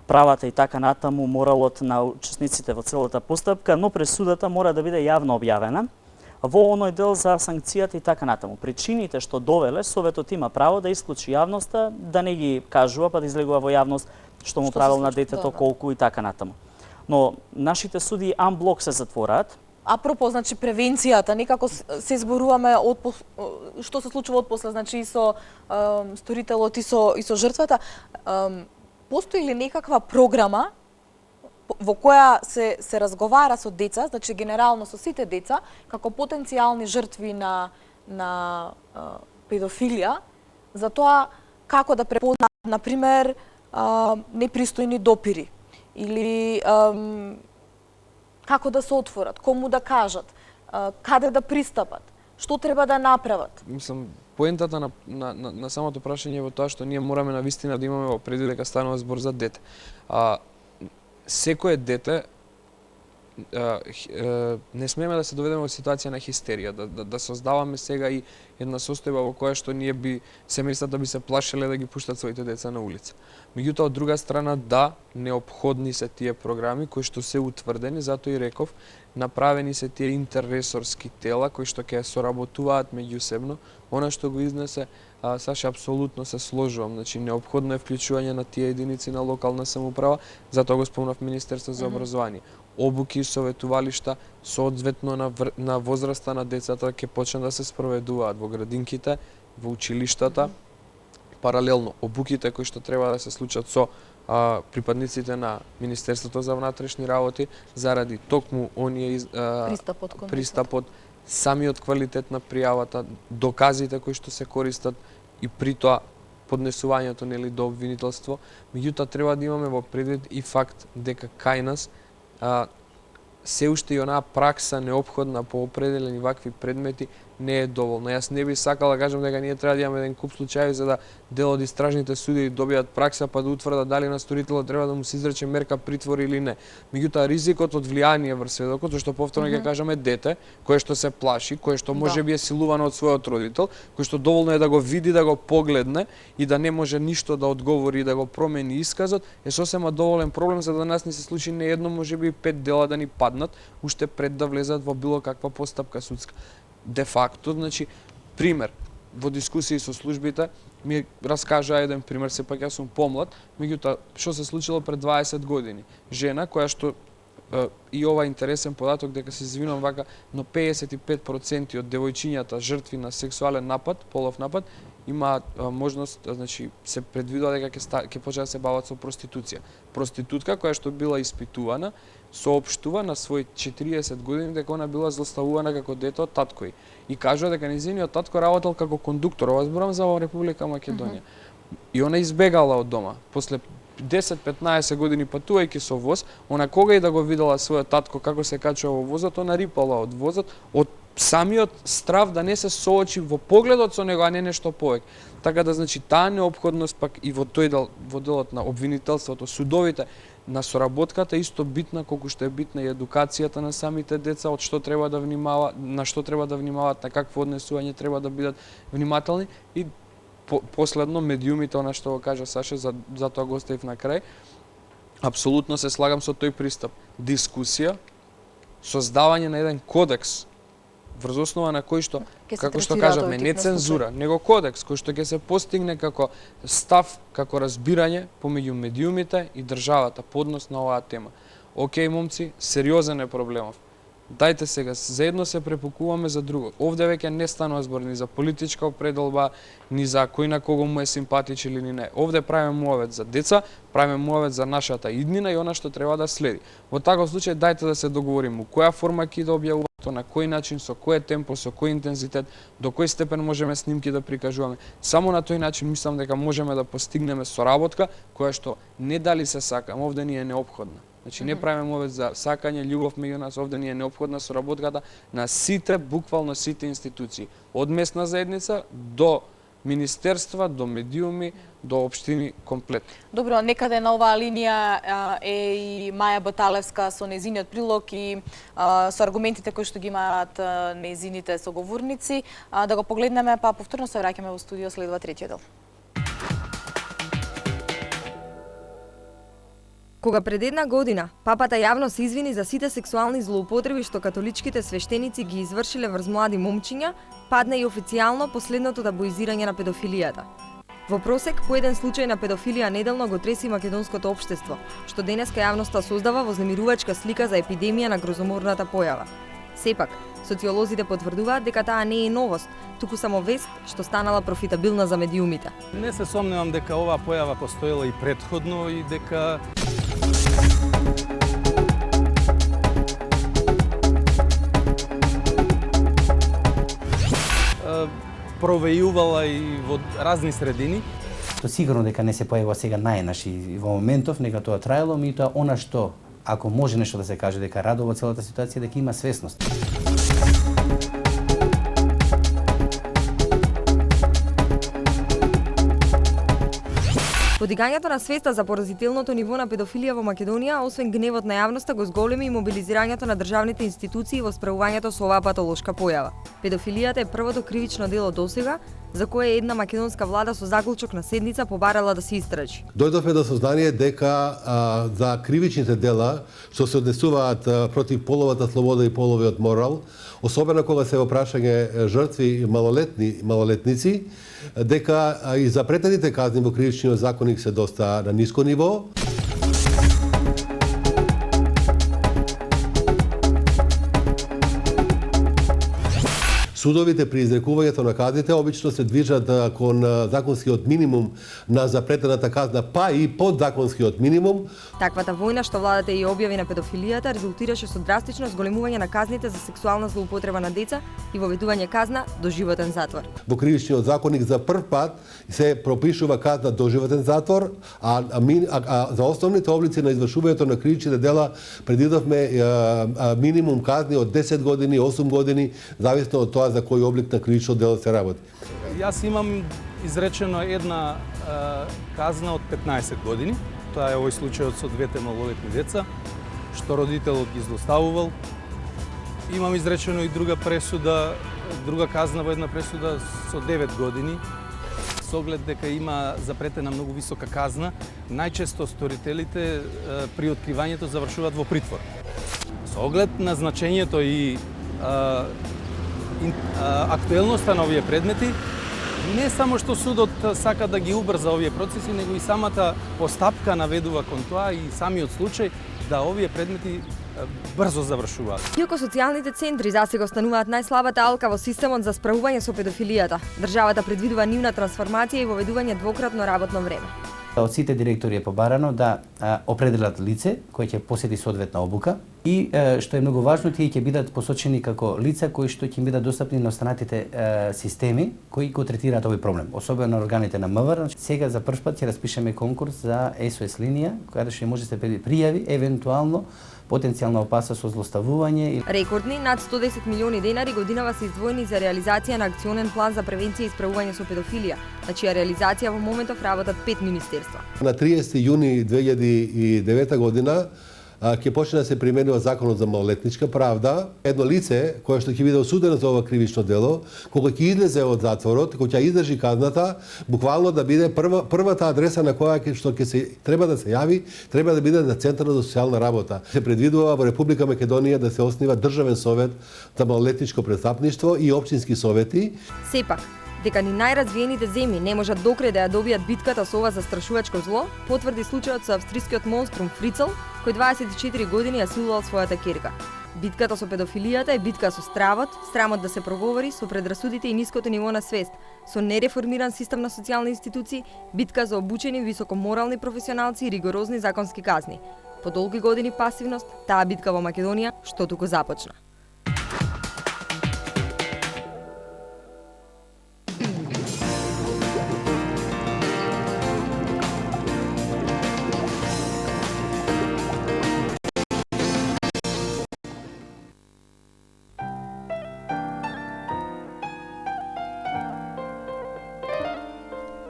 правата и така натаму, моралот на учесниците во целата постапка, но пресудата мора да биде јавно објавена во оној дел за санкцијата и така натаму. Причините што довеле, Советот има право да исклучи јавноста, да не ги кажува, па да излегува во јавност што му правил на детето, колку и така натаму. Но нашите суди амблок се затвораат. Апропо, значи превенцијата, некако се зборуваме што се случува отпосле, значи и со сторителот и со жртвата. Постои ли некаква програма во која се разговара со деца, значи генерално со сите деца, како потенцијални жртви на педофилија, за тоа како да препознаат, например, непристојни допири или како да се отворат, кому да кажат, каде да пристапат, што треба да направат. Мислам, поентата на самото прашање е во тоа што ние мораме навистина да имаме во предвид дека станува збор за дете. Секое дете не смееме да се доведеме во ситуација на хистерија, да создаваме сега и една состојба во која што ние семејствата би се плашеле да ги пуштат своите деца на улица. Меѓутоа, од друга страна, да, неопходни се тие програми кои што се утврдени, затоа и реков, направени се тие интерресорски тела кои што ќе соработуваат меѓусебно. Она што го изнесе Саша, апсолутно се сложувам. Значи, неопходно е вклучување на тие единици на локална самоуправа, затоа го спомнав Министерство за образование. Обуки и советувалишта соодветно на возраста на децата ќе почнат да се спроведуваат во градинките, во училиштата, паралелно обуките кои што треба да се случат со припадниците на Министерството за внатрешни работи, заради токму оние пристапот, самиот квалитет на пријавата, доказите кои што се користат и при тоа поднесувањето нели до обвинителство. Меѓутоа треба да имаме во предвид и факт дека кај нас се уште и онаа пракса неопходна по определени вакви предмети не е доволна. Јас не би сакал да кажам дека ние треба да имаме еден куп случаи за да дел од истражните суди добијат пракса па да утврдат дали на сторителот треба да му се изрече мерка притвор или не. Меѓутоа ризикот од влијание врз сведокот, зашто повторно ќе кажаме дете, кое што се плаши, кое што може би е силувано од својот родител, кој што доволно е да го види, да го погледне и да не може ништо да одговори и да го промени исказот, е сосема доволен проблем за да нас не се случи не едно, можеби 5 дела да ни паднат уште пред да влезат во било каква постапка судска. Де факто, значи, пример, во дискусии со службите, ми раскажа еден пример, сепак јас сум помлад, меѓутоа, што се случило пред 20 години. Жена која што, и ова интересен податок, дека се извинувам вака, но 55% од девојчињата жртви на сексуален напад, полов напад, имаат можност, значи, се предвидува дека ќе почнат да се бават со проституција. Проститутка која што била испитувана, соопштува на свој 40 години дека она била злоставувана како дете од таткој и кажува дека нејзиниот татко работел како кондуктор, ова зборам за Република Македонија. И она избегала од дома. После 10-15 години патувајќи со воз, она кога и да го видела својот татко како се качува во возот, она рипала од возот, од самиот страв да не се соочи во погледот со него, а не нешто повеќе. Така да, значи, таа неопходност пак и во тој дел, во делот на обвинителството, судовите, на соработката исто битна колку што е битна и едукацијата на самите деца, од што треба да внимаваат, на што треба да внимаваат, на какво однесување треба да бидат внимателни и последно медиумите, она што го кажа Саша, за тоа го оставив на крај. Апсолутно се слагам со тој пристап. Дискусија, создавање на еден кодекс врз основа на кој што, Ке се како што третира кажавме, тој не тип на цензура, него кодекс кој што ќе се постигне како став, како разбирање помеѓу медиумите и државата по однос на оваа тема. Океј, момци, сериозен е проблемов. Дајте сега, заедно се препукуваме за друго. Овде веќе не станува збор ни за политичка определба, ни за кој на кого му е симпатичен или не. Овде правиме муавет за деца, правиме муавет за нашата иднина и она што треба да следи. Во таков случај, дајте да се договориме у која форма ќе да објавуваме, на кој начин, со кој темпо, со кој интензитет, до кој степен можеме снимки да прикажуваме. Само на тој начин мислам дека можеме да постигнеме соработка која што не дали се сакам, овде ни е неопходна. Значи не правиме мовет за сакање, љубов меѓу нас, овде ни е неопходна соработката на сите, буквално сите институции, од местна заедница до министерства, до медиуми, до општини комплет. Добро, некаде на оваа линија е и Маја Баталевска со незиниот прилог и со аргументите кои што ги имаат незините соговорници. Да го погледнеме, па повторно се враќаме во студио, следува третиот дел. Кога пред една година папата јавно се извини за сите сексуални злоупотреби што католичките свештеници ги извршиле врз млади момчиња, падна и официјално последното табуизирање на педофилијата. Во просек, по еден случај на педофилија неделно го треси македонското општество, што денеска јавноста создава вознемирувачка слика за епидемија на грозоморната појава. Сепак, социолозите потврдуваат дека таа не е новост, туку само вест што станала профитабилна за медиумите. Не се сомневам дека оваа појава постоела и претходно и дека провејувала и во разни средини. То сигурно дека не се појавува сега најнаш и во моментов, нека тоа траело, меѓутоа она што, ако може нешто да се каже дека радува целата ситуација, дека има свесност. Подигањето на свеста за поразителното ниво на педофилија во Македонија, освен гневот на јавноста, го зголеми и мобилизирањето на државните институции во справувањето со оваа патолошка појава. Педофилијата е првото кривично дело досега, за кое една македонска влада со заклучок на седница побарала да се истражи. Дојдовме до сознание дека за кривичните дела што се однесуваат против половата слобода и половиот морал, особено кога се во прашање жртви малолетници, дека и запретените казни во кривичниот законник се доста на ниско ниво. Судовите при изрекувањето на казните обично се движат кон законскиот минимум на запретената казна, па и под законскиот минимум. Таквата војна што владата ја објави на педофилијата резултираше со драстично зголемување на казните за сексуална злоупотреба на деца и воведување казна доживотен затвор. Во кривичниот законник за прв пат се пропишува казна доживотен затвор, а за основните облици на извршувањето на кривичните дела предвидовме минимум казни од 10 години, 8 години, зависно од тоа за кој облик на кривично дело се работи. Јас имам изречено една казна од 15 години. Тоа е овој случајот со двете малолетни деца, што родителот ги злоставувал. Имам изречено и друга пресуда, друга казна во една пресуда со 9 години. Со оглед дека има запретена многу висока казна, најчесто сторителите при откривањето завршуваат во притвор. Со оглед на значењето и актуелноста на овие предмети, не само што судот сака да ги убрза овие процеси, него и самата постапка наведува кон тоа и самиот случај да овие предмети брзо завршуваат. Иако социјалните центри засега остануваат најслабата алка во системот за справување со педофилијата, државата предвидува нивна трансформација и воведување двократно работно време. Од сите директори е побарано да определат лице кој ќе посети соодветна обука и што е многу важно, тие ќе бидат посочени како лица кои што ќе бидат достапни на останатите системи кои го третираат овој проблем, особено на органите на МВР. Сега за прв пат ќе распишеме конкурс за SOS линија, која што може да се пријави евентуално потенцијална опасност со злоставување. Рекордни над 110 милиони денари годинава се издвоени за реализација на акционен план за превенција и справување со педофилија, на чија реализација во моментов работат 5 министерства. На 30 јуни 2009 година ќе почне да се применува законот за малолетничка правда. Едно лице кое што ќе биде осудено за ова кривично дело, кога ќе излезе од затворот, кога ќе издржи казната, буквално да биде првата адреса на која што ќе се треба да се јави, треба да биде на Центарот за социјална работа. Се предвидува во Република Македонија да се основа државен совет за малолетничко престапништво и општински совети. Сепак, дека ни најразвиените земји не можат докрај да ја добијат битката со ова застрашувачко зло, потврди случајот со австрискиот монструм Фрицел, кој 24 години ја силувал својата ќерка. Битката со педофилијата е битка со стравот, срамот да се проговори, со предрасудите и ниското ниво на свест, со нереформиран систем на социјални институции, битка за обучени високоморални професионалци и ригорозни законски казни. По долги години пасивност, таа битка во Македонија што туку започна.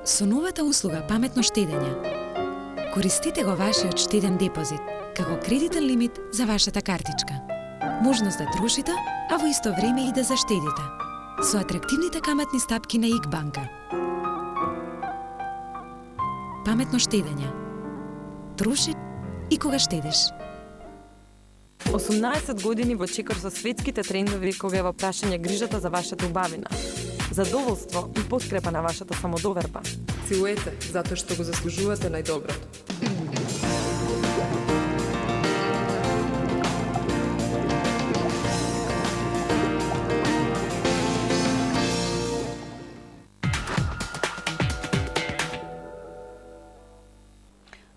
Со новата услуга Паметно штедење, користите го вашиот штеден депозит како кредитен лимит за вашата картичка. Можност да трошите, а во исто време и да заштедите. Со атрактивните каматни стапки на ИК банка. Паметно штедење. Троши и кога штедиш. 18 години во чекор со светските трендови кога е во прашање грижата за вашата убавина. Задоволство и подкрепа на вашата самодоверба. Целуете, затоа што го заслужувате најдоброто.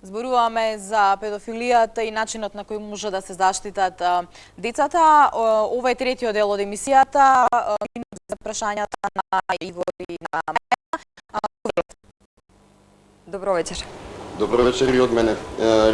Зборуваме за педофилијата и начинот на кој може да се заштитат децата. Ова е третиот дел од емисијата. За прашањата на Иво и на Маја. Добро вечер. Добро вечер и од мене.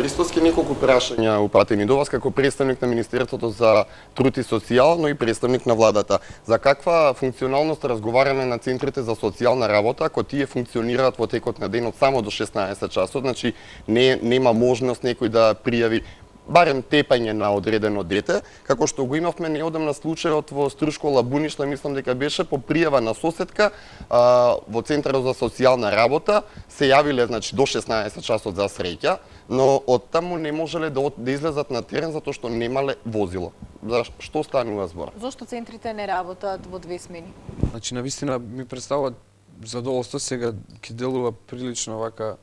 Ристовски неколку прашања упратени до вас како представник на Министерството за труд и социјал, но и представник на владата. За каква функционалност разговараме на центрите за социјална работа, ако тие функционираат во текот на денот само до 16 часот, значи нема можност некој да пријави барем тепање на одредено дете, како што го имавме неодамна случајот во Струшкола Буништа, мислам дека беше по пријава на соседка во Центарот за социјална работа, се јавиле значи до 16 часот за среќа, но од таму не можеле да излезат на терен затоа што немале возило. За што станува збор? Зошто центрите не работат во две смени? Значи навистина ми представува задоволство, сега ќе делува прилично вака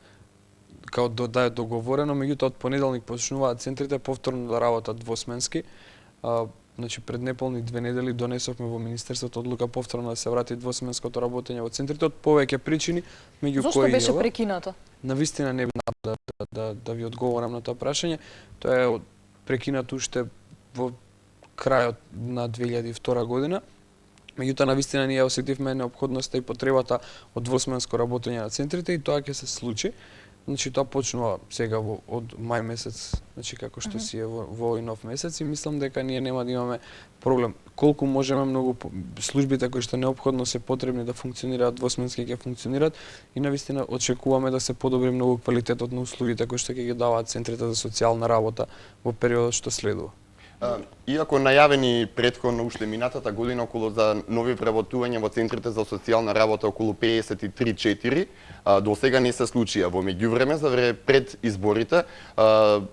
као да е договорено, меѓутоа од понеделник почнуваат центрите повторно да работат двосменски. Значи пред неполни 2 недели донесовме во Министерството одлука повторно да се врати двосменското работење во центрите од повеќе причини, меѓу кои Зошто беше прекинато? Навистина не знам да ви одговорам на тоа прашање. Тоа е прекинато уште во крајот на 2002 година. Меѓутоа навистина ние осетивме неопходноста и потребата од двосменско работење на центрите и тоа ќе се случи. Значи тоа почнува сега од мај месец, значи како што си е во овој нов месец и мислам дека ние нема да имаме проблем. Колку можеме многу службите кои што неопходно се потребни да функционираат двосменски ќе функционираат и навистина очекуваме да се подобри многу квалитетот на услугите кои што ќе ги даваат центрите за социјална работа во периодот што следува. Иако најавени претходно уште минатата година околу за нови вработувања во центрите за социјална работа околу 53-4, до сега не се случија. Во меѓувреме, за време пред изборите,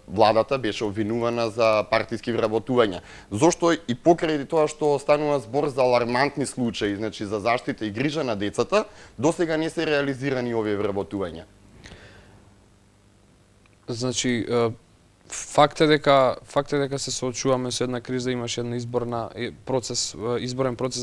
владата беше обвинувана за партиски вработувања. Зошто и покрај тоа што станува збор за алармантни случаи, значи за заштита и грижа на децата, до сега не се реализирани овие вработувања? Значи, Факт е дека се соочуваме со една криза, имаше една изборен процес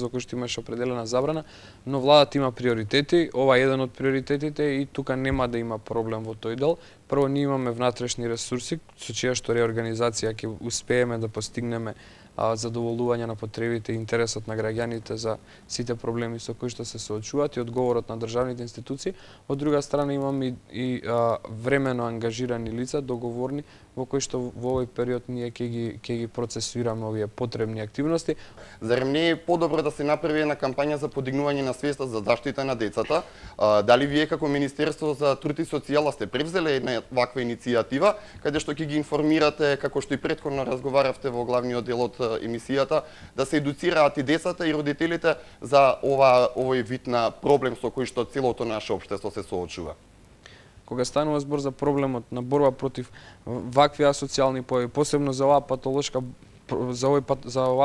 во кој што имаше определена забрана, но владата има приоритети, ова е еден од приоритетите и тука нема да има проблем во тој дел. Прво, ние имаме внатрешни ресурси, со чија што реорганизација ќе успееме да постигнеме задоволување на потребите и интересот на граѓаните за сите проблеми со кои што се соочуваат и одговорот на државните институции. Од друга страна имаме и времено ангажирани лица, договорни, во кои што во овој период ние ќе ги процесираме овие потребни активности. Зарем не е подобро да се направи една кампања за подигнување на свеста за заштита на децата? Дали вие како Министерство за труд и социјала сте превзеле една ваква иницијатива, каде што ќе ги информирате, како што и претходно разговаравте во главниот дел од емисијата, да се едуцираат и децата и родителите за овој вид на проблем со кој што целото наше општество се соочува? Кога станува збор за проблемот на борба против вакви асоцијални појави, посебно за оваа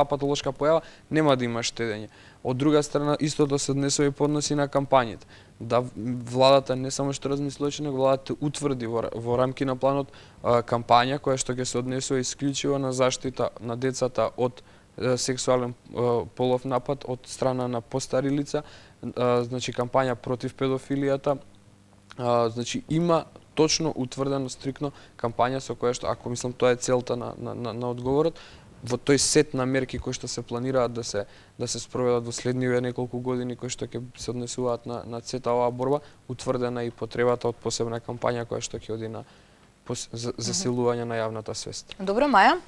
патолошка појава, нема да има штедење. Од друга страна, истото се однесува и по односи на кампањите. Да владата не само што размислуваше, него владата утврди во рамки на планот кампања која што ќе се однесува исклучиво на заштита на децата од сексуален полов напад од страна на постари лица, значи кампања против педофилијата. Значи има точно утврдено стрикно кампања со која што, ако мислам тоа е целта на одговорот, во тој сет на мерки кои што се планираат да се спроведат во следниве неколку години кои што ќе се однесуваат на цета оваа борба, утврдена и потребата од посебна кампања која што ќе оди на засилување на јавната свест. Добро, Маја?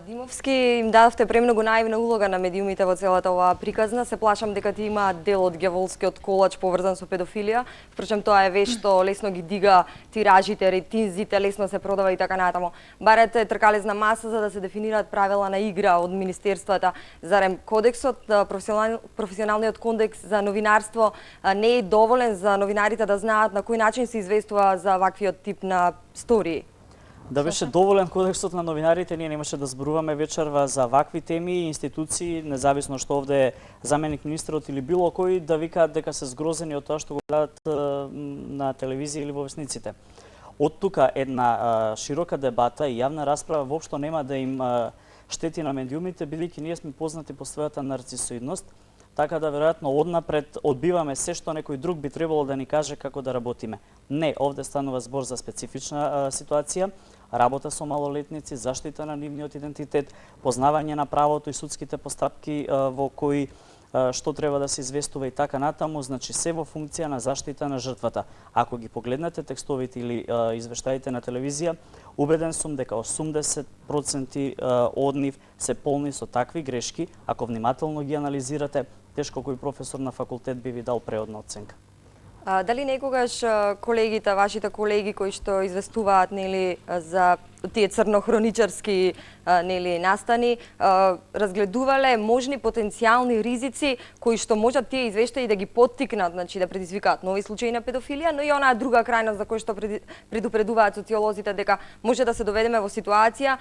Димовски, им дадовте премногу наивна улога на медиумите во целата оваа приказна. Се плашам дека ти има дел од ѓаволскиот колач поврзан со педофилија. Впрочем, тоа е веќе што лесно ги дига тиражите, рейтинзите, лесно се продава и така натаму. Барете тркалезна маса за да се дефинираат правила на игра од министерствата. Зарем кодексот, професионалниот кодекс за новинарство не е доволен за новинарите да знаат на кој начин се известува за ваквиот тип на стории? Да беше доволен кодексот на новинарите, ние немаше да зборуваме вечерва за вакви теми и институции, независно што овде е заменик министерот или било кој, да викаат дека се згрозени од тоа што го гледат на телевизија или во весниците. Од тука една широка дебата и јавна расправа воопшто нема да им штети на медиумите, бидејќи ние сме познати по својата нарцисоидност, така да веројатно однапред одбиваме се што некој друг би требало да ни каже како да работиме. Не, овде станува збор за специфична ситуација, работа со малолетници, заштита на нивниот идентитет, познавање на правото и судските постапки во кои што треба да се известува и така натаму, значи се во функција на заштита на жртвата. Ако ги погледнете текстовите или извештаите на телевизија, убеден сум дека 80% од нив се полни со такви грешки, ако внимателно ги анализирате, тешко кој професор на факултет би ви дал преодна оценка. Дали некогаш колегите, вашите колеги кои што известуваат нели за тие црнохроничарски нели настани, разгледувале можни потенцијални ризици кои што можат тие извештаи да ги поттикнат, значи да предизвикаат нови случаи на педофилија, но и онаа друга крајност за кој што предупредуваат социолозите дека може да се доведеме во ситуација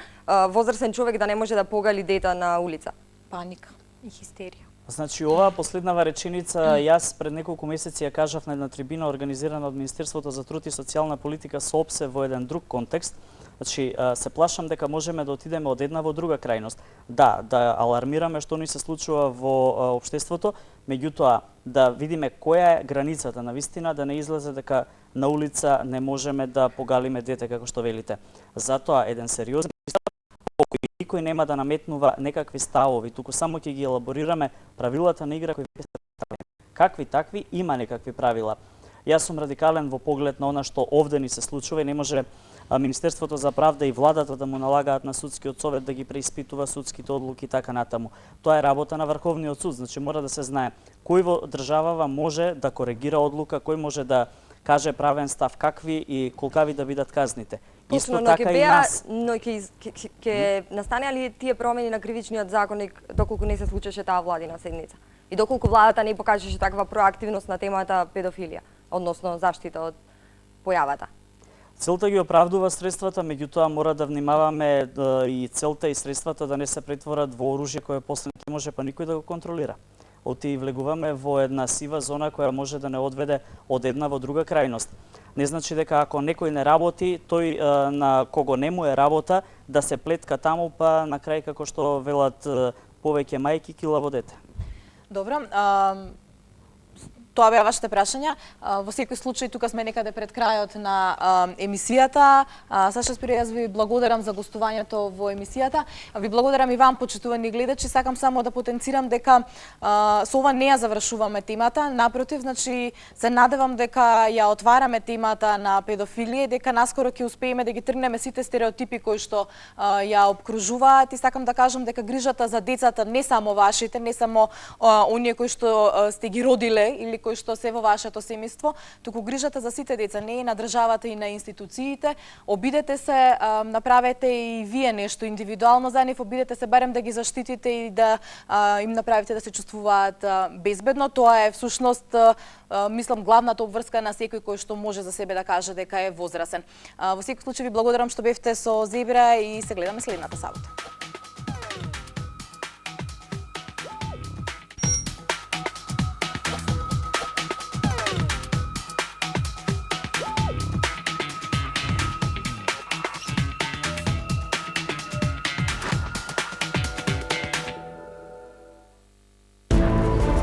возрастен човек да не може да погали дете на улица. Паника и хистерија. Значи, оваа последнава реченица јас пред неколку месеци ја кажав на една трибина организирана од Министерството за труд и социјална политика со ОПСЕ во еден друг контекст. Значи, се плашам дека можеме да отидеме од една во друга крајност. Да алармираме што ни се случува во општеството, меѓутоа да видиме која е границата на вистина, да не излезе дека на улица не можеме да погалиме дете како што велите. Затоа еден сериозен никој нема да наметнува некакви ставови, туку само ќе ги елаборираме правилата на игра кои какви такви има некакви правила. Јас сум радикален во поглед на она што овде ни се случува и не може Министерството за правда и владата да му налагаат на судскиот совет да ги преиспитува судските одлуки и така натаму. Тоа е работа на Врховниот суд, значи мора да се знае кој во државава може да коригира одлука, кој може да каже правен став, какви и колкави да бидат казните. Исто така и нас. Но ќе настанеа ли тие промени на кривичниот законник доколку не се случеше таа владина седница? И доколку владата не покажеше таква проактивност на темата педофилија, односно заштита од појавата? Целта ги оправдува средствата, меѓутоа мора да внимаваме и целта и средствата да не се претворат во оружје кое после не може па никој да го контролира. Оти влегуваме во една сива зона која може да не одведе од една во друга крајност. Не значи дека ако некој не работи, тој на кого не му е работа да се плетка таму, па на крај како што велат повеќе мајки килаво дете. Добро, Тоа беа вашите прашања. Во секој случај, тука сме некаде пред крајот на емисијата. Саша Спиро, јас ви благодарам за гостувањето во емисијата. Ви благодарам и вам, почитувани гледачи. Сакам само да потенцирам дека со ова не ја завршуваме темата. Напротив, значи, се надевам дека ја отвараме темата на педофилија, дека наскоро ќе успееме да ги тргнеме сите стереотипи кои што ја обкружуваат, и сакам да кажам дека грижата за децата, не само вашите, не само оние кои што сте ги родиле или кои што се во вашето семејство, туку грижата за сите деца, не и на државата и на институциите. Обидете се, направете и вие нешто индивидуално за нив, обидете се барем да ги заштитите и да им направите да се чувствуваат безбедно. Тоа е всушност, мислам, главната обврска на секој кој што може за себе да каже дека е возрасен. Во секој случај ви благодарам што бевте со Зебра и се гледаме следната сабота.